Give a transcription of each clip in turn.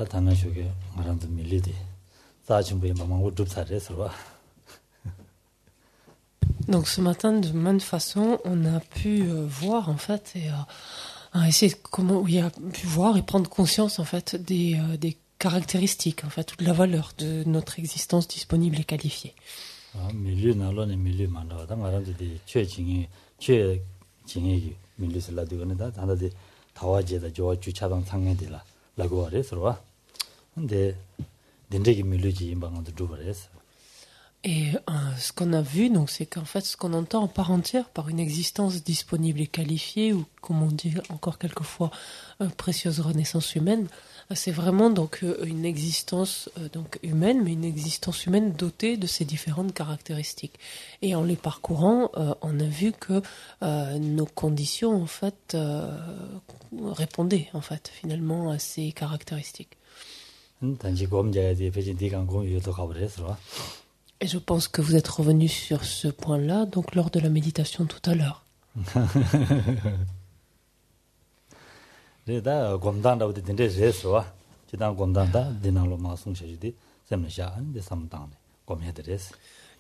다 당하셔게 말한도 밀리디. 사진부에 마망고 줍사래서. Donc ce matin, de même façon, on a pu voir en fait et essayer comment il a pu voir et prendre conscience en fait des caractéristiques en fait toute la valeur de notre existence disponible et qualifiée. 밀리 나로네 밀리 만다. 당하란데 최징이 최징이 밀리슬라 되거는다. 단다데 다와제다 저 주차당 상해들라. 라고 하래서. 근데 딘데기 밀리지 방안도 두버렸어. Et ce qu'on a vu, donc, c'est qu'en fait, ce qu'on entend en part entière par une existence disponible et qualifiée, ou comme on dit encore quelquefois, précieuse renaissance humaine, c'est vraiment donc une existence donc humaine, mais une existence humaine dotée de ces différentes caractéristiques. Et en les parcourant, on a vu que nos conditions, en fait, répondaient, en fait, finalement, à ces caractéristiques. Et je pense que vous êtes revenu sur ce point-là, donc lors de la méditation tout à l'heure.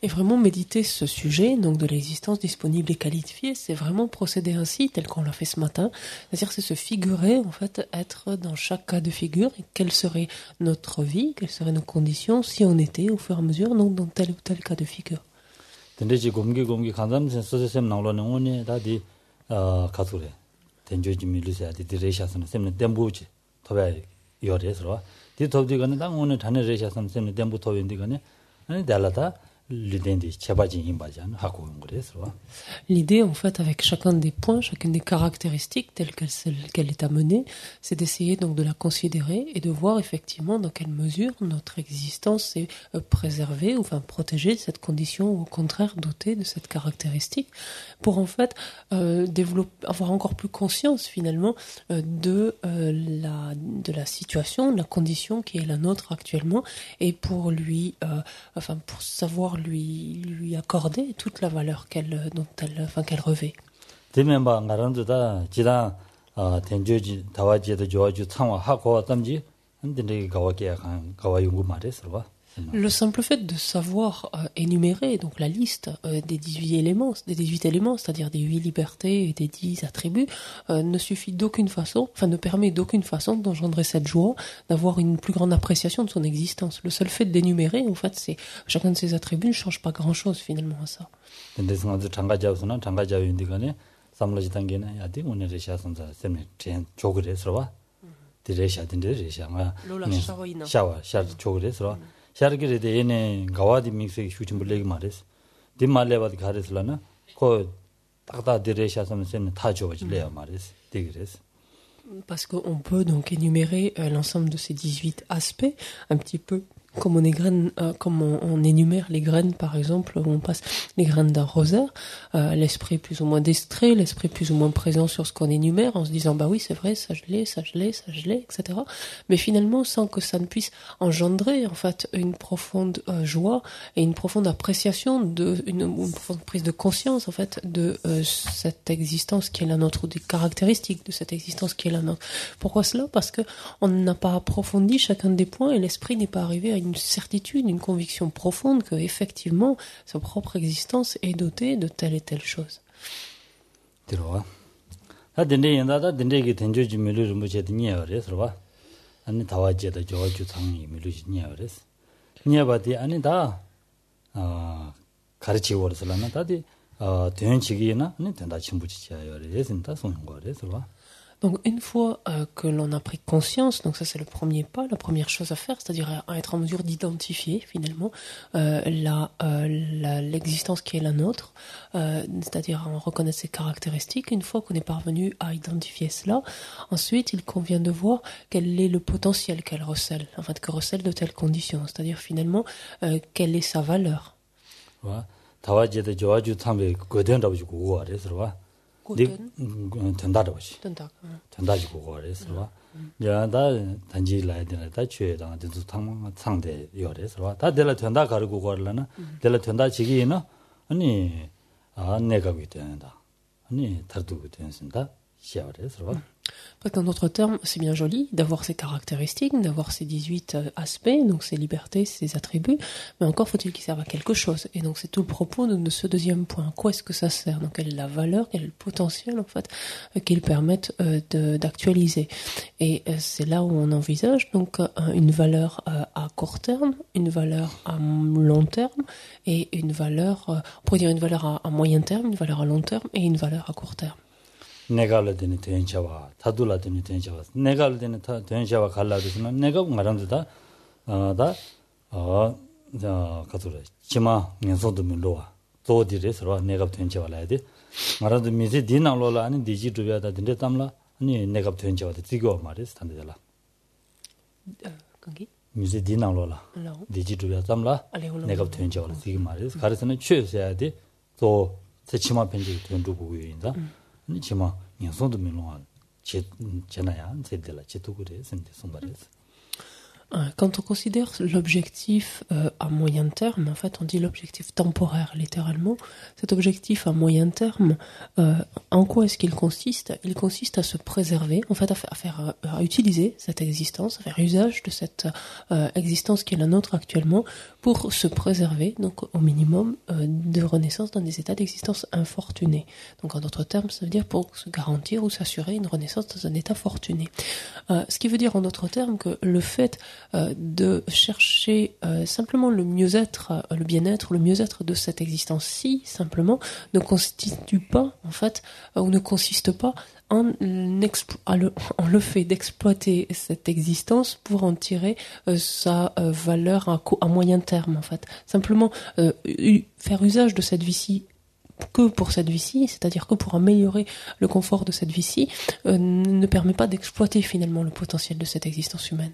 Et vraiment méditer ce sujet, donc de l'existence disponible et qualifiée, c'est vraiment procéder ainsi, tel qu'on l'a fait ce matin. C'est-à-dire c'est se figurer, en fait, être dans chaque cas de figure, et quelle serait notre vie, quelles seraient nos conditions, si on était au fur et à mesure, donc dans tel ou tel cas de figure. L'idée, en fait, avec chacun des points, chacune des caractéristiques telles qu'elle est amenée, c'est d'essayer donc de la considérer et de voir effectivement dans quelle mesure notre existence est préservée ou enfin protégée de cette condition ou au contraire dotée de cette caractéristique pour en fait avoir encore plus conscience finalement de la situation, de la condition qui est la nôtre actuellement et pour pour savoir lui accorder toute la valeur qu'elle revêt. Le simple fait de savoir énumérer donc la liste des 18 éléments, c'est-à-dire des 8 libertés et des 10 attributs, ne suffit d'aucune façon, ne permet d'aucune façon d'engendrer cette joie, d'avoir une plus grande appréciation de son existence. Le seul fait d'énumérer, en fait, c'est chacun de ces attributs ne change pas grand-chose finalement à ça. Parce qu'on peut donc énumérer l'ensemble de ces 18 aspects, un petit peu comme on énumère les graines, par exemple, où on passe les graines d'un rosaire, l'esprit plus ou moins distrait, l'esprit plus ou moins présent sur ce qu'on énumère, en se disant, bah oui, c'est vrai, ça je l'ai, etc. Mais finalement, sans que ça ne puisse engendrer, en fait, une profonde joie et une profonde appréciation une profonde prise de conscience, en fait, de cette existence qui est la nôtre, ou des caractéristiques de cette existence qui est la nôtre. Pourquoi cela? Parce que on n'a pas approfondi chacun des points et l'esprit n'est pas arrivé à une certitude, une conviction profonde que effectivement sa propre existence est dotée de telle et telle chose. Donc une fois que l'on a pris conscience, donc ça c'est le premier pas, la première chose à faire, c'est-à-dire à être en mesure d'identifier finalement l'existence qui est la nôtre, c'est-à-dire à en reconnaître ses caractéristiques. Une fois qu'on est parvenu à identifier cela, ensuite il convient de voir quel est le potentiel qu'elle recèle, en fait que recèle de telles conditions, c'est-à-dire finalement quelle est sa valeur. En d'autres termes, c'est bien joli d'avoir ces caractéristiques, d'avoir ces 18 aspects, donc ces libertés, ces attributs, mais encore faut-il qu'ils servent à quelque chose. Et donc c'est tout le propos de ce deuxième point. À quoi est-ce que ça sert? Donc quelle est la valeur, quel est le potentiel en fait qu'ils permettent d'actualiser. Et c'est là où on envisage donc une valeur à court terme, une valeur à long terme et une valeur, on pourrait dire une valeur à moyen terme, une valeur à long terme et une valeur à court terme. 내가 되는 된자와 다둘라 되는 된자와 내가 되는 된자와 갈라도는 내가 말한다 가도래 지마 년소도 밀로와 도디레서와 내가 된자와 라야데 말아도 미세 디나로라 아니 디지털이다 된데 담라 아니 내가 된자와 지고 말이스 단데라 거기 미세 디나로라 디지털이다 담라 내가 된자와 지고 말이스 가르스는 취해야 돼또 제치마 편지 된두고 요인다 니치마 년소도 밀로와 제나야 제들라 제도그래 선데 손바레스. Quand on considère l'objectif à moyen terme, en fait on dit l'objectif temporaire littéralement, cet objectif à moyen terme, en quoi est-ce qu'il consiste? Il consiste à se préserver, en fait à utiliser cette existence, à faire usage de cette existence qui est la nôtre actuellement pour se préserver, donc au minimum de renaissance dans des états d'existence infortunés. Donc en d'autres termes, ça veut dire pour se garantir ou s'assurer une renaissance dans un état fortuné. Ce qui veut dire en d'autres termes que le fait de chercher simplement le mieux-être, le bien-être, le mieux-être de cette existence-ci, simplement, ne constitue pas, en fait, ou ne consiste pas en le fait d'exploiter cette existence pour en tirer sa valeur à moyen terme, en fait. Simplement, faire usage de cette vie-ci que pour cette vie-ci, c'est-à-dire que pour améliorer le confort de cette vie-ci, ne permet pas d'exploiter finalement le potentiel de cette existence humaine.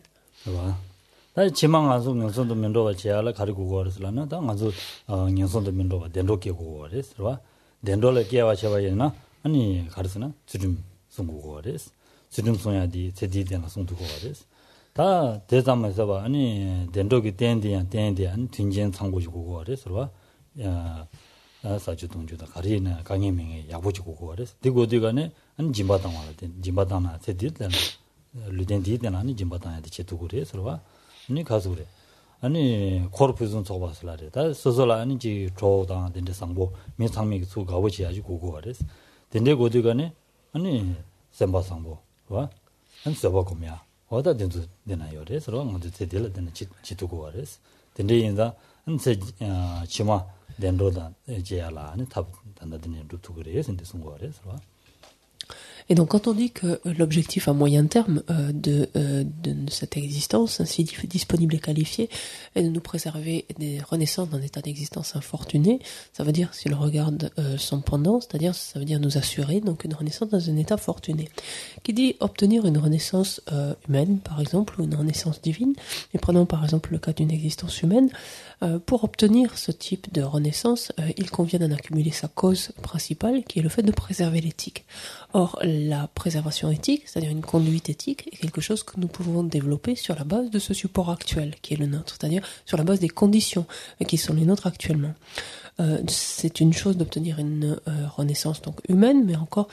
다 지망아서 명선도 면도가 제야라 가리고 거르슬라나 다 가서 명선도 면도가 된도께 고거레스 봐 된도를 깨와 쳐봐야나 아니 가르스나 주름 송고 거레스 주름 송야디 제디데나 송도 거레스 다 대담에서 봐 아니 된도기 땡디야 땡디야 튕진 상고지 고거레스 봐야 사주 동주다 가리나 강예명에 야보지 고거레스 디고디가네 아니 짐바당 와라 짐바당나 제디데나 르덴디데나 아니 짐바당야 제도고레스 봐 아니 가서 그래. 아니 코르프존 저바슬라래. 다 소소라 아니지 조당 된데 상보 민상미 수 가보지 아주 고고 그랬어. 된데 고디가네 아니 셈바 상보. 와? 안 써봐 거면. 어디다 된도 되나요? 그래서 먼저 제대로 되는 지도고 그랬어. 된데 인자 안세 치마 된도다 제야라 아니 탑 단다드네 루트 그래서 근데 송고 그래서 와. Et donc quand on dit que l'objectif à moyen terme de cette existence, ainsi disponible et qualifiée, est de nous préserver des renaissances d'un état d'existence infortuné, ça veut dire, si l'on regarde son pendant, c'est-à-dire ça veut dire nous assurer donc une renaissance dans un état fortuné. Qui dit obtenir une renaissance humaine, par exemple, ou une renaissance divine, et prenons par exemple le cas d'une existence humaine, pour obtenir ce type de renaissance, il convient d'en accumuler sa cause principale, qui est le fait de préserver l'éthique. Or, la préservation éthique, c'est-à-dire une conduite éthique, est quelque chose que nous pouvons développer sur la base de ce support actuel, qui est le nôtre, c'est-à-dire sur la base des conditions qui sont les nôtres actuellement. C'est une chose d'obtenir une renaissance donc humaine, mais encore,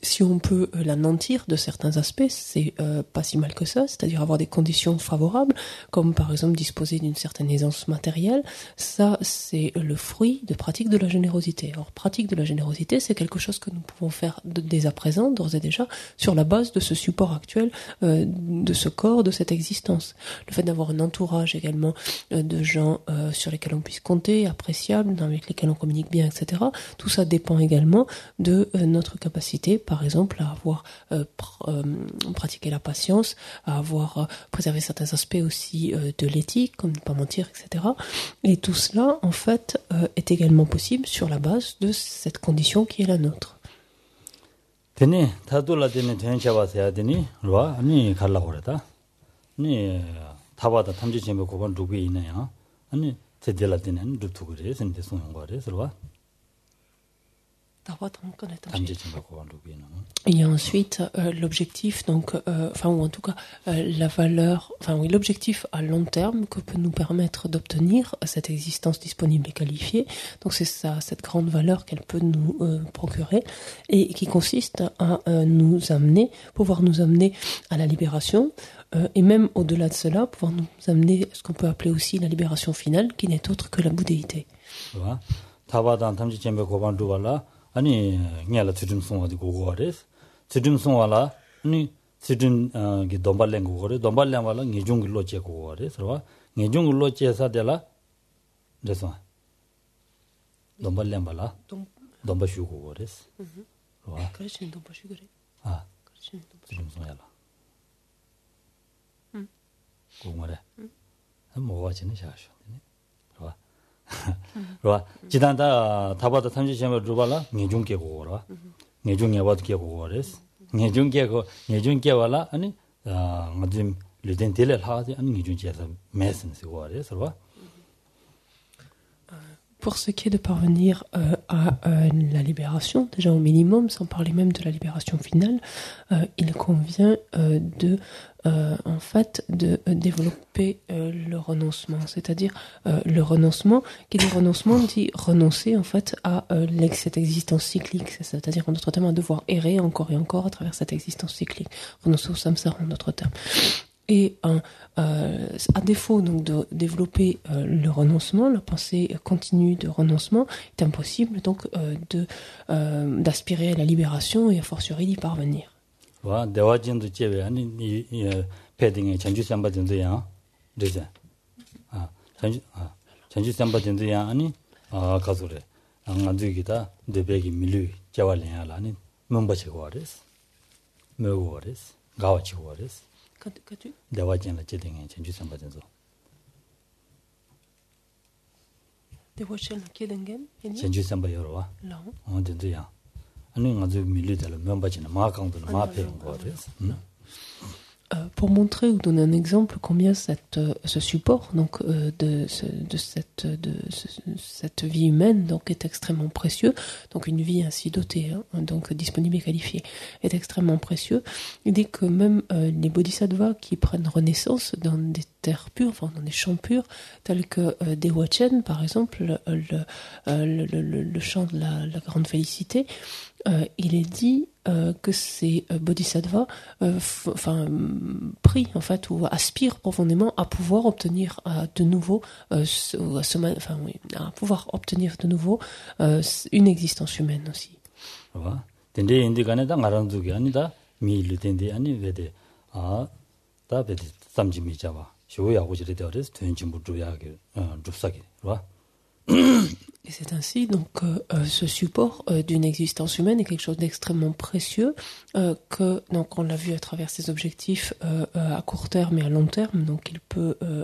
si on peut la nantir de certains aspects, c'est pas si mal que ça, c'est-à-dire avoir des conditions favorables, comme par exemple disposer d'une certaine aisance matérielle. Ça, c'est le fruit de pratique de la générosité. Or, pratique de la générosité, c'est quelque chose que nous pouvons faire dès à présent, d'ores et déjà, sur la base de ce support actuel, de ce corps, de cette existence. Le fait d'avoir un entourage également de gens sur lesquels on puisse compter, appréciables, avec lesquels on communique bien, etc. Tout ça dépend également de notre capacité, par exemple, à avoir pratiqué la patience, à avoir préservé certains aspects aussi de l'éthique, comme ne pas mentir, etc. Et tout cela, en fait, est également possible sur la base de cette condition qui est la nôtre. 되네 다돌라 되네 된샤바세야 되니 와 아니 갈라고 그러다 니 타바다 탐지 제목 고건 누구 있나요 아니 제del라 되는 루트 그래 선데 소용 거래 서와 Da Il y a ensuite l'objectif, donc, ou en tout cas la valeur, l'objectif à long terme que peut nous permettre d'obtenir cette existence disponible et qualifiée. Donc c'est ça, cette grande valeur qu'elle peut nous procurer et qui consiste à pouvoir nous amener à la libération. Et même au-delà de cela, pouvoir nous amener ce qu'on peut appeler aussi la libération finale, qui n'est autre que la bouddhéité. 아니 냐라 츠든 송어디 고고레스 츠든 송와라 아니 츠든 게 돈발랭 고고레 돈발랭 와라 니중글로 제 고고레스 와 니중글로 제사데라 그래서 돈발랭 발라 돈바슈 고고레스 와 그렇지 돈바슈 그래 아 그렇지 츠든 송야라 고고레 뭐가 지는 샤쇼 와 와 지단다 타바다 탐지점을 루발라 내중계 고라 내중에 와드게 고레스 내중계 와라 아니 아dim 르덴텔을 하지 아니 내중제에서 메신스 고레스 와 Pour ce qui est de parvenir à la libération, déjà au minimum, sans parler même de la libération finale, il convient de développer le renoncement. C'est-à-dire le renoncement, qui dit renoncement dit renoncer en fait à cette existence cyclique. C'est-à-dire en d'autres termes à devoir errer encore et encore à travers cette existence cyclique. Renoncer au samsara en d'autres termes. Et à défaut donc de développer le renoncement, la pensée continue de renoncement, est impossible donc d'aspirer à la libération et a fortiori d'y parvenir. 와 대화진도 제외 아니 이 패딩에 전주 삼바진도야 되자 전주 삼바진도야 아니 가서래 안가지기다 데베기 밀루 자왈이야라 아니 멤버치고 와레스 메고 와레스 가와치고 와레스 대화진라 제딩에 전주 삼바진도 대화진라 제딩겐 전주 삼바여와 된도야 Pour montrer ou donner un exemple combien ce support donc de cette vie humaine donc est extrêmement précieux, donc une vie ainsi dotée donc disponible et qualifiée est extrêmement précieux. Il dit que même les bodhisattvas qui prennent renaissance dans des terres pures, enfin dans des champs purs tels que Dewachen par exemple, le champ de la grande félicité, il est dit que ces bodhisattvas prient en fait ou aspirent profondément à pouvoir obtenir de nouveau à pouvoir obtenir de nouveau une existence humaine aussi. 근데 인디간에 다 말한두기 아니다 미일 텐데 아니 왜데 다 베데 삼지미 잡아 쇼야고 지레 되어서 된진부 주야게 줍사기 와 Et c'est ainsi donc que ce support d'une existence humaine est quelque chose d'extrêmement précieux que donc on l'a vu à travers ses objectifs à court terme et à long terme, donc il peut ou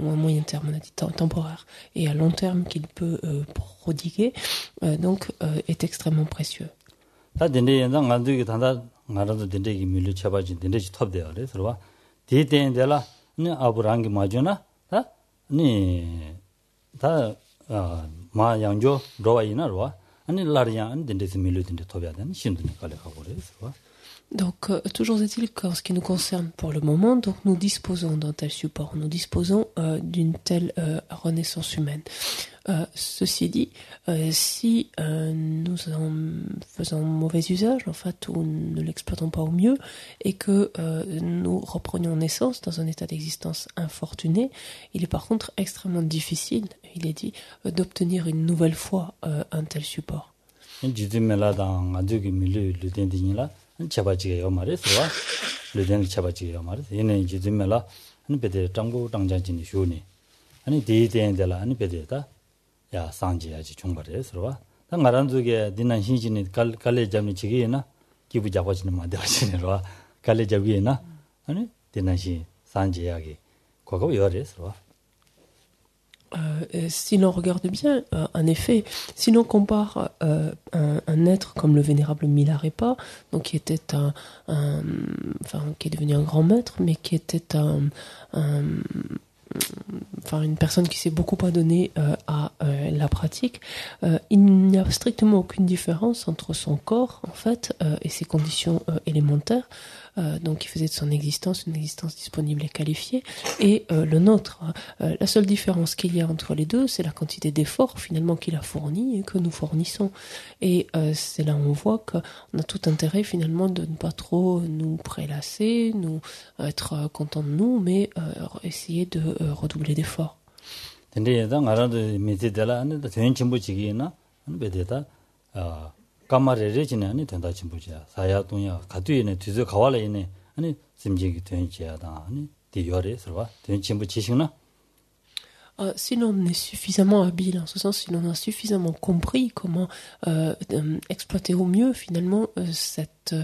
à moyen terme on a dit temporaire et à long terme qu'il peut prodiguer donc est extrêmement précieux. 다 된데 연장 안두기 단다 나라도 된데기 밀려 쳐바지 된데지 톱돼요. 그래서 디텐데라 네 아부랑기 마주나 다 마양조 로와이나로와 아니 라리안 된데스 밀려 된데 톱야된 신드니 갈래가고 그래서 Donc, toujours est-il qu'en ce qui nous concerne pour le moment, donc nous disposons d'un tel support, nous disposons d'une telle renaissance humaine. Ceci dit, si nous en faisons mauvais usage, en fait, ou ne l'exploitons pas au mieux, et que nous reprenions naissance dans un état d'existence infortuné, il est par contre extrêmement difficile, il est dit, d'obtenir une nouvelle fois un tel support. 차바지게요 말이서 르덴 차바지게요 말이서 얘는 이제 좀메라 아니 베데 장고 당장진이 쇼니 아니 데이데엔데라 아니 베데다 야 상지야지 중발에서 당 말한두게 디난 신진이 갈래 잡니 지게나 기부 잡아지는 마데와시네로 갈래 잡기에나 아니 디난시 상지야기 거기 요래서 Si l'on regarde bien, en effet, si l'on compare un être comme le vénérable Milarepa, donc qui était qui est devenu un grand maître, mais qui était une personne qui s'est beaucoup adonnée à la pratique, il n'y a strictement aucune différence entre son corps, en fait, et ses conditions élémentaires. Donc, il faisait de son existence une existence disponible et qualifiée, et le nôtre. La seule différence qu'il y a entre les deux, c'est la quantité d'efforts, finalement, qu'il a fourni et que nous fournissons. Et c'est là où on voit qu'on a tout intérêt, finalement, de ne pas trop nous prélasser, nous être contents de nous, mais essayer de redoubler d'efforts. 까마레레지네 아니 된다 침부지야 사야동야 가두에네 뒤져 가와래네 아니 심지기 된지야다 아니 디요레 서와 된 침부 지식나 Si l'on est suffisamment habile, en ce sens, si l'on a suffisamment compris comment exploiter au mieux finalement cette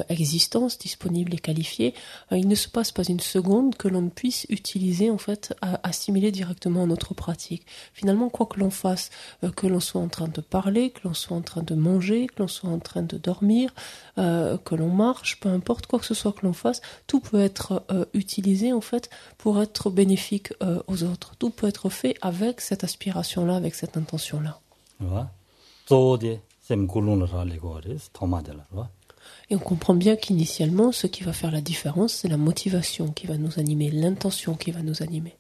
existence disponible et qualifiée, il ne se passe pas une seconde que l'on puisse utiliser, en fait, assimiler directement à notre pratique. Finalement, quoi que l'on fasse, que l'on soit en train de parler, que l'on soit en train de manger, que l'on soit en train de dormir, que l'on marche, peu importe quoi que ce soit que l'on fasse, tout peut être utilisé, en fait, pour être bénéfique aux autres. Tout peut être fait avec cette aspiration-là, avec cette intention-là. Et on comprend bien qu'initialement, ce qui va faire la différence, c'est la motivation qui va nous animer, l'intention qui va nous animer.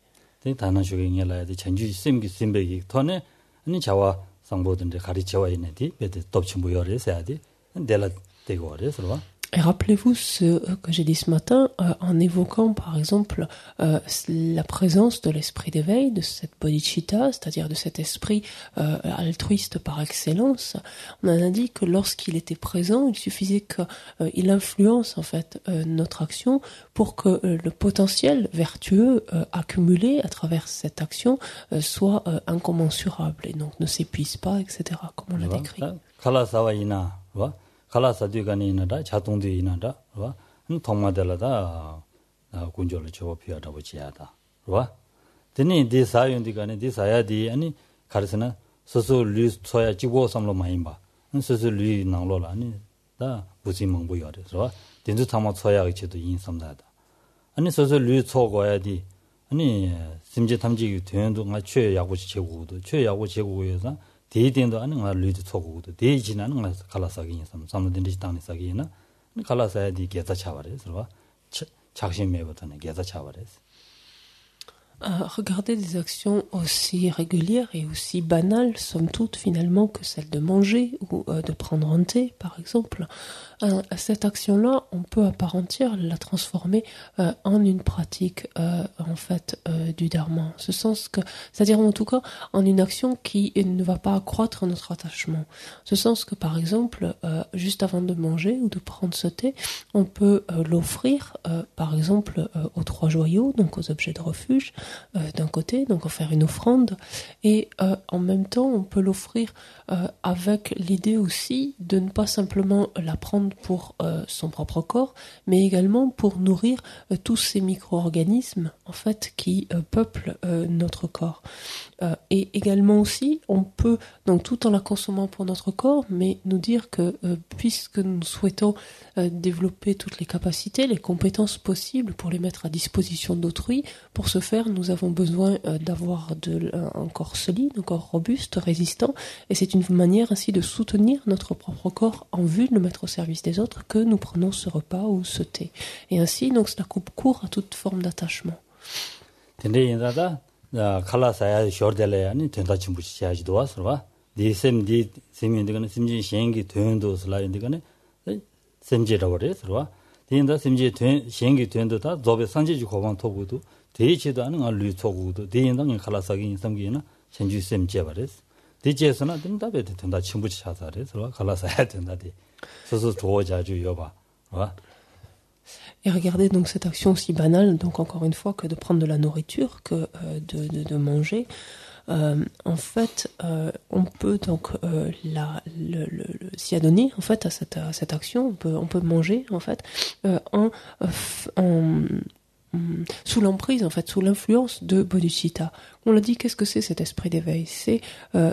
Et rappelez-vous ce que j'ai dit ce matin en évoquant par exemple la présence de l'esprit d'éveil, de cette bodhicitta, c'est-à-dire de cet esprit altruiste par excellence. On a dit que lorsqu'il était présent, il suffisait qu'il influence en fait notre action pour que le potentiel vertueux accumulé à travers cette action soit incommensurable et donc ne s'épuise pas, etc., comme on l'a décrit. 칼라사디가니 있나다 자동도 있나다 와 통마들라다 군조를 줘 피하다고 지야다 와 드니 디사윤디가니 디사야디 아니 가르스나 소소 류 소야 지고 삼로 많이 봐 소소 류 나로라 아니 다 부지멍 보여래 와 딘주 타마 소야 기체도 인삼다다 아니 소소 류 초고야디 아니 심지 탐지 되는도 가 최야고지 제고도 최야고 제고에서 대된도 하는 거 리드 초고도 대지나는 거 갈라사기 삼삼든지 땅에 사기나 갈라사야디 게자 차바래서 작심매부터는 게자 차바래서 Regarder des actions aussi régulières et aussi banales, somme toute, finalement, que celle de manger ou de prendre un thé, par exemple. Cette action-là, on peut à part entière la transformer en une pratique, en fait, du dharma. Ce sens que, c'est-à-dire en tout cas, en une action qui ne va pas accroître notre attachement. Ce sens que, par exemple, juste avant de manger ou de prendre ce thé, on peut l'offrir, par exemple, aux trois joyaux, donc aux objets de refuge, d'un côté, donc en faire une offrande, et en même temps on peut l'offrir avec l'idée aussi de ne pas simplement la prendre pour son propre corps, mais également pour nourrir tous ces micro-organismes en fait qui peuplent notre corps. Et également aussi, on peut, donc tout en la consommant pour notre corps, mais nous dire que puisque nous souhaitons développer toutes les capacités, les compétences possibles pour les mettre à disposition d'autrui, pour ce faire, nous avons besoin d'avoir un corps solide, un corps robuste, résistant, et c'est une manière ainsi de soutenir notre propre corps en vue de le mettre au service des autres que nous prenons ce repas ou ce thé. Et ainsi, donc, cela coupe court à toute forme d'attachement. 칼라사야 쇼르델레 아니 된다 침부시야지도 와서와 디셈디 세미인데가는 심지 시행기 되는도 슬라인데가는 셈지라고 그래서와 디인다 심지 시행기 되는도다 조베 산지지 고방 토구도 대치도 하는 알류 토구도 디인당 칼라사기 섬기나 전주 셈지야 버렸어 디제스나 된다베 된다 침부시 차사래서 칼라사야 된다디 소소 도자주 여봐 와 Et regardez donc cette action aussi banale, donc encore une fois, que de prendre de la nourriture, que de manger. En fait, on peut donc s'y adonner en fait à cette action. On peut manger en fait sous l'emprise, en fait, sous l'influence de bodhicitta. On l'a dit, qu'est-ce que c'est cet esprit d'éveil? C'est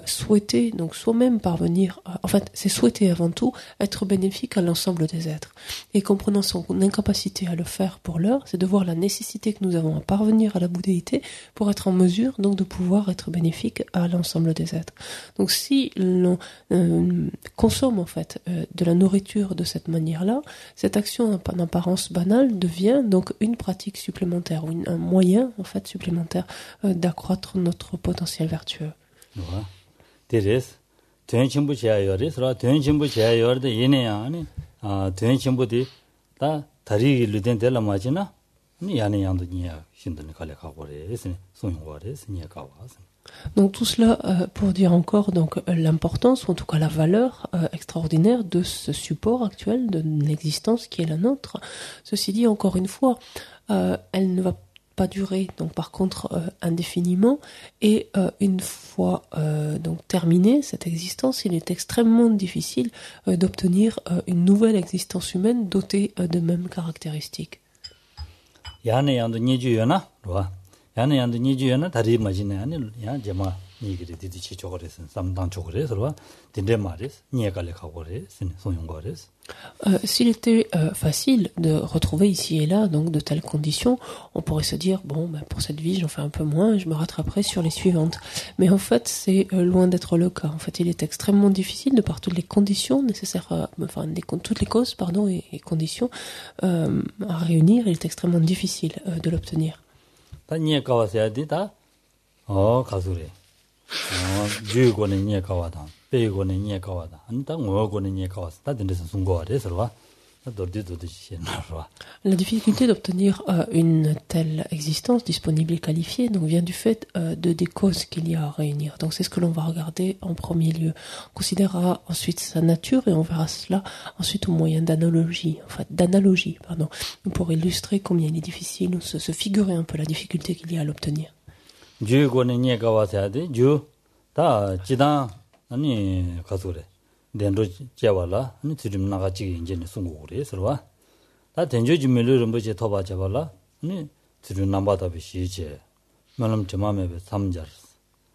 souhaiter, donc soi-même parvenir, en fait, c'est souhaiter avant tout être bénéfique à l'ensemble des êtres. Et comprenant son incapacité à le faire pour l'heure, c'est de voir la nécessité que nous avons à parvenir à la bouddhéité pour être en mesure donc de pouvoir être bénéfique à l'ensemble des êtres. Donc si l'on consomme en fait de la nourriture de cette manière-là, cette action en apparence banale devient donc une pratique supplémentaire, ou un moyen en fait supplémentaire d'accroître notre potentiel vertueux. Voilà. Teres, tenchimbu chayori, sera tenchimbu chayori de yeneani, tenchimbu de ta tari luden de la majina, ni yani yandu nia shindani kale kawore, sonyore, nia kawas. Donc tout cela pour dire encore donc l'importance ou en tout cas la valeur extraordinaire de ce support actuel de l'existence qui est la nôtre. Ceci dit, encore une fois, elle ne va pas durer donc par contre indéfiniment, et une fois donc terminée cette existence, il est extrêmement difficile d'obtenir une nouvelle existence humaine dotée de mêmes caractéristiques. Yani yandu nijuyona, wa. Yani yandu nijuyona tari majine yani ya jama nigiri didichi chogores, samdan chogores, wa. Dinde mares, niekale kawores, sonyongores. S'il était facile de retrouver ici et là donc de telles conditions, on pourrait se dire bon ben, pour cette vie j'en fais un peu moins, je me rattraperai sur les suivantes. Mais en fait c'est loin d'être le cas. En fait il est extrêmement difficile de par toutes les conditions nécessaires, toutes les causes et conditions à réunir, il est extrêmement difficile de l'obtenir. Ta nie kawasayadi ta kasure. 주고는 nie kawada. 배고는 nie kawada. 안다 ngo고는 nie kawas. Ta dindese sungoare serwa. La difficulté d'obtenir une telle existence disponible et qualifiée donc, vient du fait des causes qu'il y a à réunir. Donc c'est ce que l'on va regarder en premier lieu. On considérera ensuite sa nature et on verra cela ensuite au moyen d'analogie, pour illustrer combien il est difficile ou se figurer un peu la difficulté qu'il y a à l'obtenir. denro jawala ni tirim naga chigi injeni sungu gore serwa ta denjo jimelu rumbo je toba jawala ni tirim namba tabi shiche manam jamame be samjar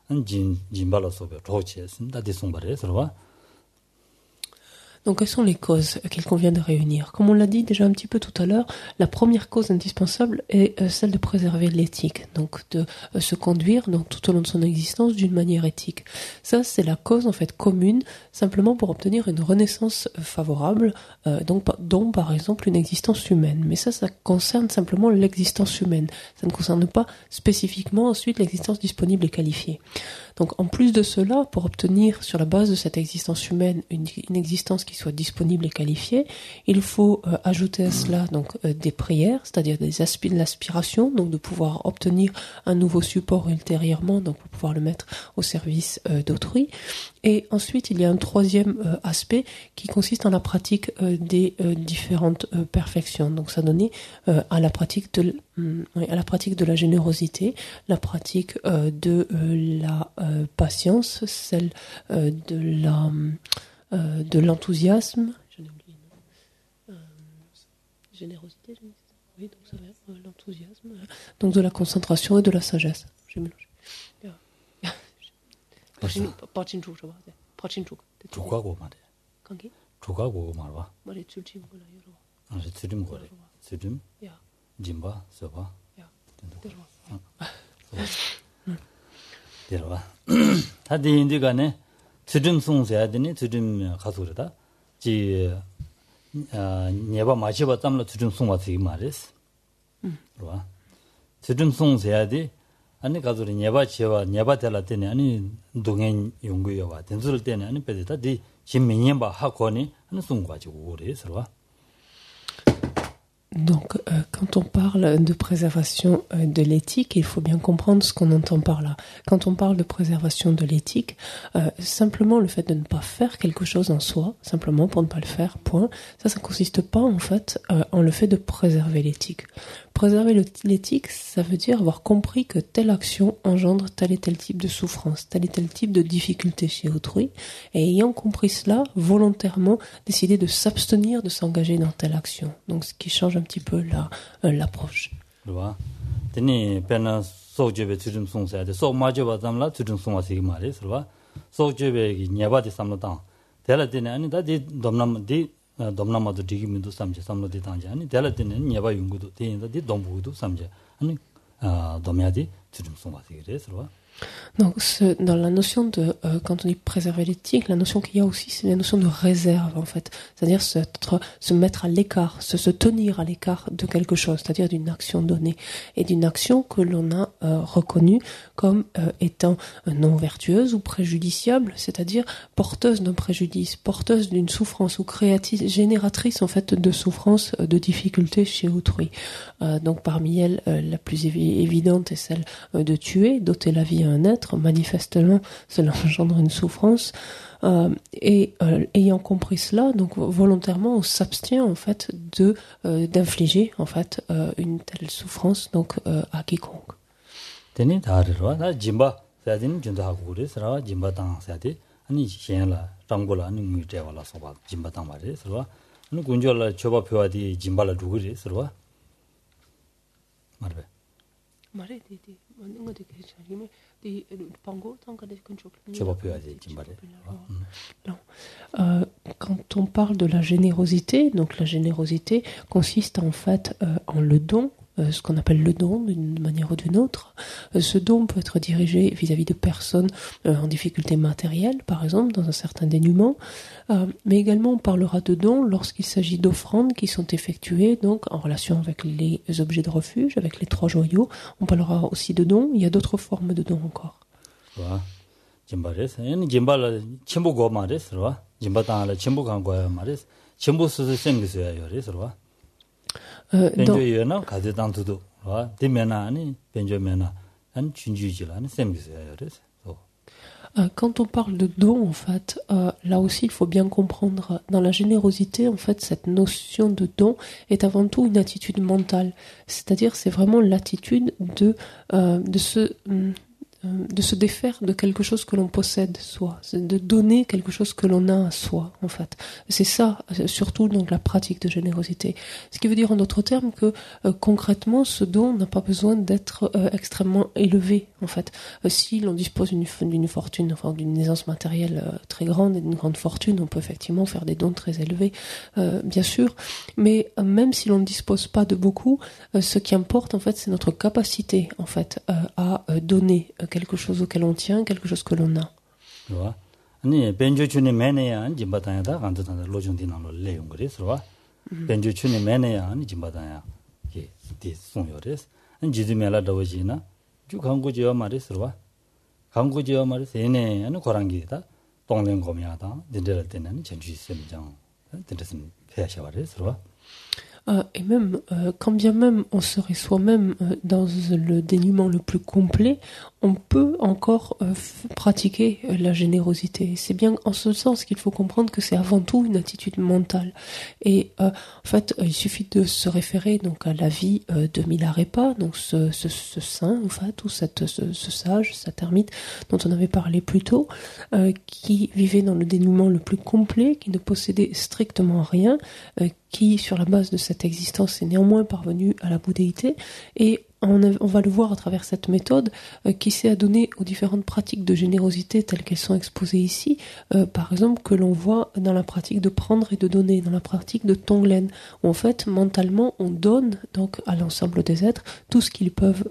an jimbala sobe roche da de sumbare serwa. Donc, quelles sont les causes qu'il convient de réunir? Comme on l'a dit déjà un petit peu tout à l'heure, la première cause indispensable est celle de préserver l'éthique, donc de se conduire donc, tout au long de son existence d'une manière éthique. Ça, c'est la cause en fait commune, simplement pour obtenir une renaissance favorable, dont par exemple une existence humaine. Mais ça concerne simplement l'existence humaine. Ça ne concerne pas spécifiquement ensuite l'existence disponible et qualifiée. Donc en plus de cela, pour obtenir sur la base de cette existence humaine une existence qui soit disponible et qualifiée, il faut ajouter à cela donc des prières, c'est-à-dire de l'aspiration, donc de pouvoir obtenir un nouveau support ultérieurement, donc pour pouvoir le mettre au service d'autrui. Et ensuite, il y a un troisième aspect qui consiste en la pratique des différentes perfections. Donc ça donnait à la pratique de la générosité, la pratique de la patience, celle de l'enthousiasme, je n'ai oublié le nom, générosité, oui, donc ça va être l'enthousiasme, donc de la concentration et de la sagesse. J'ai mélangé. 조가고 말이야. 거기? 조가고 말봐. 말이 줄지 뭐라 여러. 아, 줄임 거래. 줄임? 야. 짐바, 서봐. 야. 내려와. 내려와. 다들 인디가네. 줄임 송세야 되니 줄임 가서 그러다. 지 네바 마시바 땀로 줄임 송와서 이 말이스. 그러와. 줄임 송세야 돼. 아니 가서리 네바 치와 네바 tel라 때네 아니 동행 연구여와 된술 때네 아니 빼다 디 진민년바 하고니 하는 송 가지고 그래서. Donc, quand on parle de préservation de l'éthique, il faut bien comprendre ce qu'on entend par là. Quand on parle de préservation de l'éthique, simplement le fait de ne pas faire quelque chose en soi, simplement pour ne pas le faire, point, ça ne consiste pas en fait en le fait de préserver l'éthique. Préserver l'éthique, ça veut dire avoir compris que telle action engendre tel et tel type de souffrance, tel et tel type de difficulté chez autrui, et ayant compris cela, volontairement décider de s'abstenir de s'engager dans telle action. Donc, ce qui change un petit peu l'approche. 그러와 되니 배나 소주베 주름 송사야 돼 소마저바 담라 주름 송와시 말이 그러와 소주베기 녀바디 삼로당 대라되네 아니 다디 domnama도 디기민도 삼제 삼로디 당제 아니 대라되네 녀바 용구도 대인다디 dom부도 삼제 아니 dom야디 주름 송와시 그래서 Donc, dans la notion de, quand on dit préserver l'éthique, la notion qu'il y a aussi, c'est la notion de réserve, en fait. C'est-à-dire se mettre à l'écart, se tenir à l'écart de quelque chose, c'est-à-dire d'une action donnée, et d'une action que l'on a reconnue comme étant non vertueuse ou préjudiciable, c'est-à-dire porteuse d'un préjudice, porteuse d'une souffrance ou génératrice, en fait, de souffrance, de difficultés chez autrui. Donc, parmi elles, la plus évidente est celle de tuer, d'ôter la vie à un être, manifestement, cela engendre une souffrance. Ayant compris cela, donc volontairement, on s'abstient en fait d'infliger en fait une telle souffrance donc à quiconque. 되니 다르와 나 짐바 사진 준도 하고 그래서 짐바 땅 사디 아니 시엔라 장고라 아니 무제와라 소바 짐바 땅 말이 서와 아니 군절라 줘봐 표와디 짐발라 두그리 서와 말베 말에 디디 뭔가 되게 잘이면 디 방고 당가데 근처 줘봐 표와디 짐발에 quand on parle de la générosité, donc la générosité consiste en fait en le don, ce qu'on appelle le don d'une manière ou d'une autre. Ce don peut être dirigé vis-à-vis de personnes en difficulté matérielle, par exemple, dans un certain dénuement, mais également on parlera de don lorsqu'il s'agit d'offrandes qui sont effectuées donc en relation avec les objets de refuge, avec les 3 joyaux. On parlera aussi de don. Il y a d'autres formes de don encore. 짐바레스 얘는 짐발라 침보고 말했어. 짐바당을 침보간 거야 말했어. 침보스스 생기서야 요래서. 벤조이나 가데당도 와 디메나 아니 벤조메나 한 준주지라는 생기서야 요래서. Quand on parle de don, en fait, là aussi, il faut bien comprendre, dans la générosité, en fait, cette notion de don est avant tout une attitude mentale. C'est-à-dire, c'est vraiment l'attitude de se défaire de quelque chose que l'on possède soi, c'est de donner quelque chose que l'on a à soi, en fait. C'est ça, surtout donc la pratique de générosité. Ce qui veut dire en d'autres termes que concrètement, ce don n'a pas besoin d'être extrêmement élevé, en fait. Si l'on dispose d'une fortune, enfin d'une aisance matérielle très grande et d'une grande fortune, on peut effectivement faire des dons très élevés, bien sûr. Mais même si l'on ne dispose pas de beaucoup, ce qui importe, en fait, c'est notre capacité, en fait, à donner quelque chose auquel on tient, quelque chose que l'on a. 아니 벤조춘이 매네야 안 짐바다야다 간다다 로존디나로 레용 그래서 벤조춘이 매네야 아니 짐바다야 이게 디송요레스 안 지즈메라 더워지나 주 강고지어 말이스와 강고지어 말이스 얘네 아니 고랑기다 동랭 고미하다 딘데를 때는 전주 있음장 딘데스 페야샤와레스와 Et même, quand bien même on serait soi-même dans le dénuement le plus complet, on peut encore pratiquer la générosité. C'est bien en ce sens qu'il faut comprendre que c'est avant tout une attitude mentale. Et en fait, il suffit de se référer donc à la vie de Milarepa, donc ce saint en fait, ou ce sage, cet ermite dont on avait parlé plus tôt, qui vivait dans le dénuement le plus complet, qui ne possédait strictement rien, qui, sur la base de cette existence, est néanmoins parvenu à la bouddhéité. Et on va le voir à travers cette méthode qui s'est adonnée aux différentes pratiques de générosité telles qu'elles sont exposées ici. Par exemple, que l'on voit dans la pratique de prendre et de donner, dans la pratique de Tonglen, où en fait, mentalement, on donne donc à l'ensemble des êtres tout ce qu'ils peuvent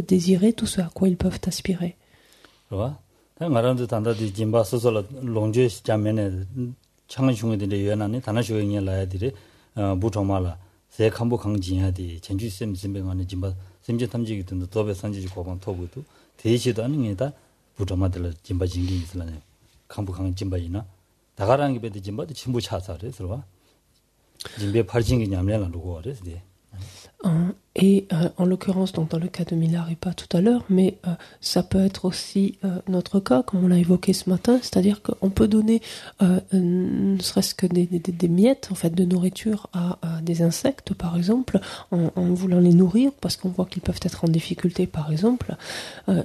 désirer, tout ce à quoi ils peuvent aspirer. 부정말라 세 칸보 강진야디 전주 셈심뱅하는 짐바 셈제 탐지기 든 도배 산지지 고방 토부도 대시도 하는 게다 부정마들 짐바 진기 있으라네 칸보 강 짐바이나 다가랑 게베드 짐바도 침부 차사래 서와 짐베 팔진기 냠래라 누고 그래서 Et en l'occurrence, donc dans le cas de Milarepa tout à l'heure, mais ça peut être aussi notre cas, comme on l'a évoqué ce matin, c'est-à-dire qu'on peut donner ne serait-ce que des miettes en fait de nourriture à des insectes, par exemple, en voulant les nourrir, parce qu'on voit qu'ils peuvent être en difficulté, par exemple,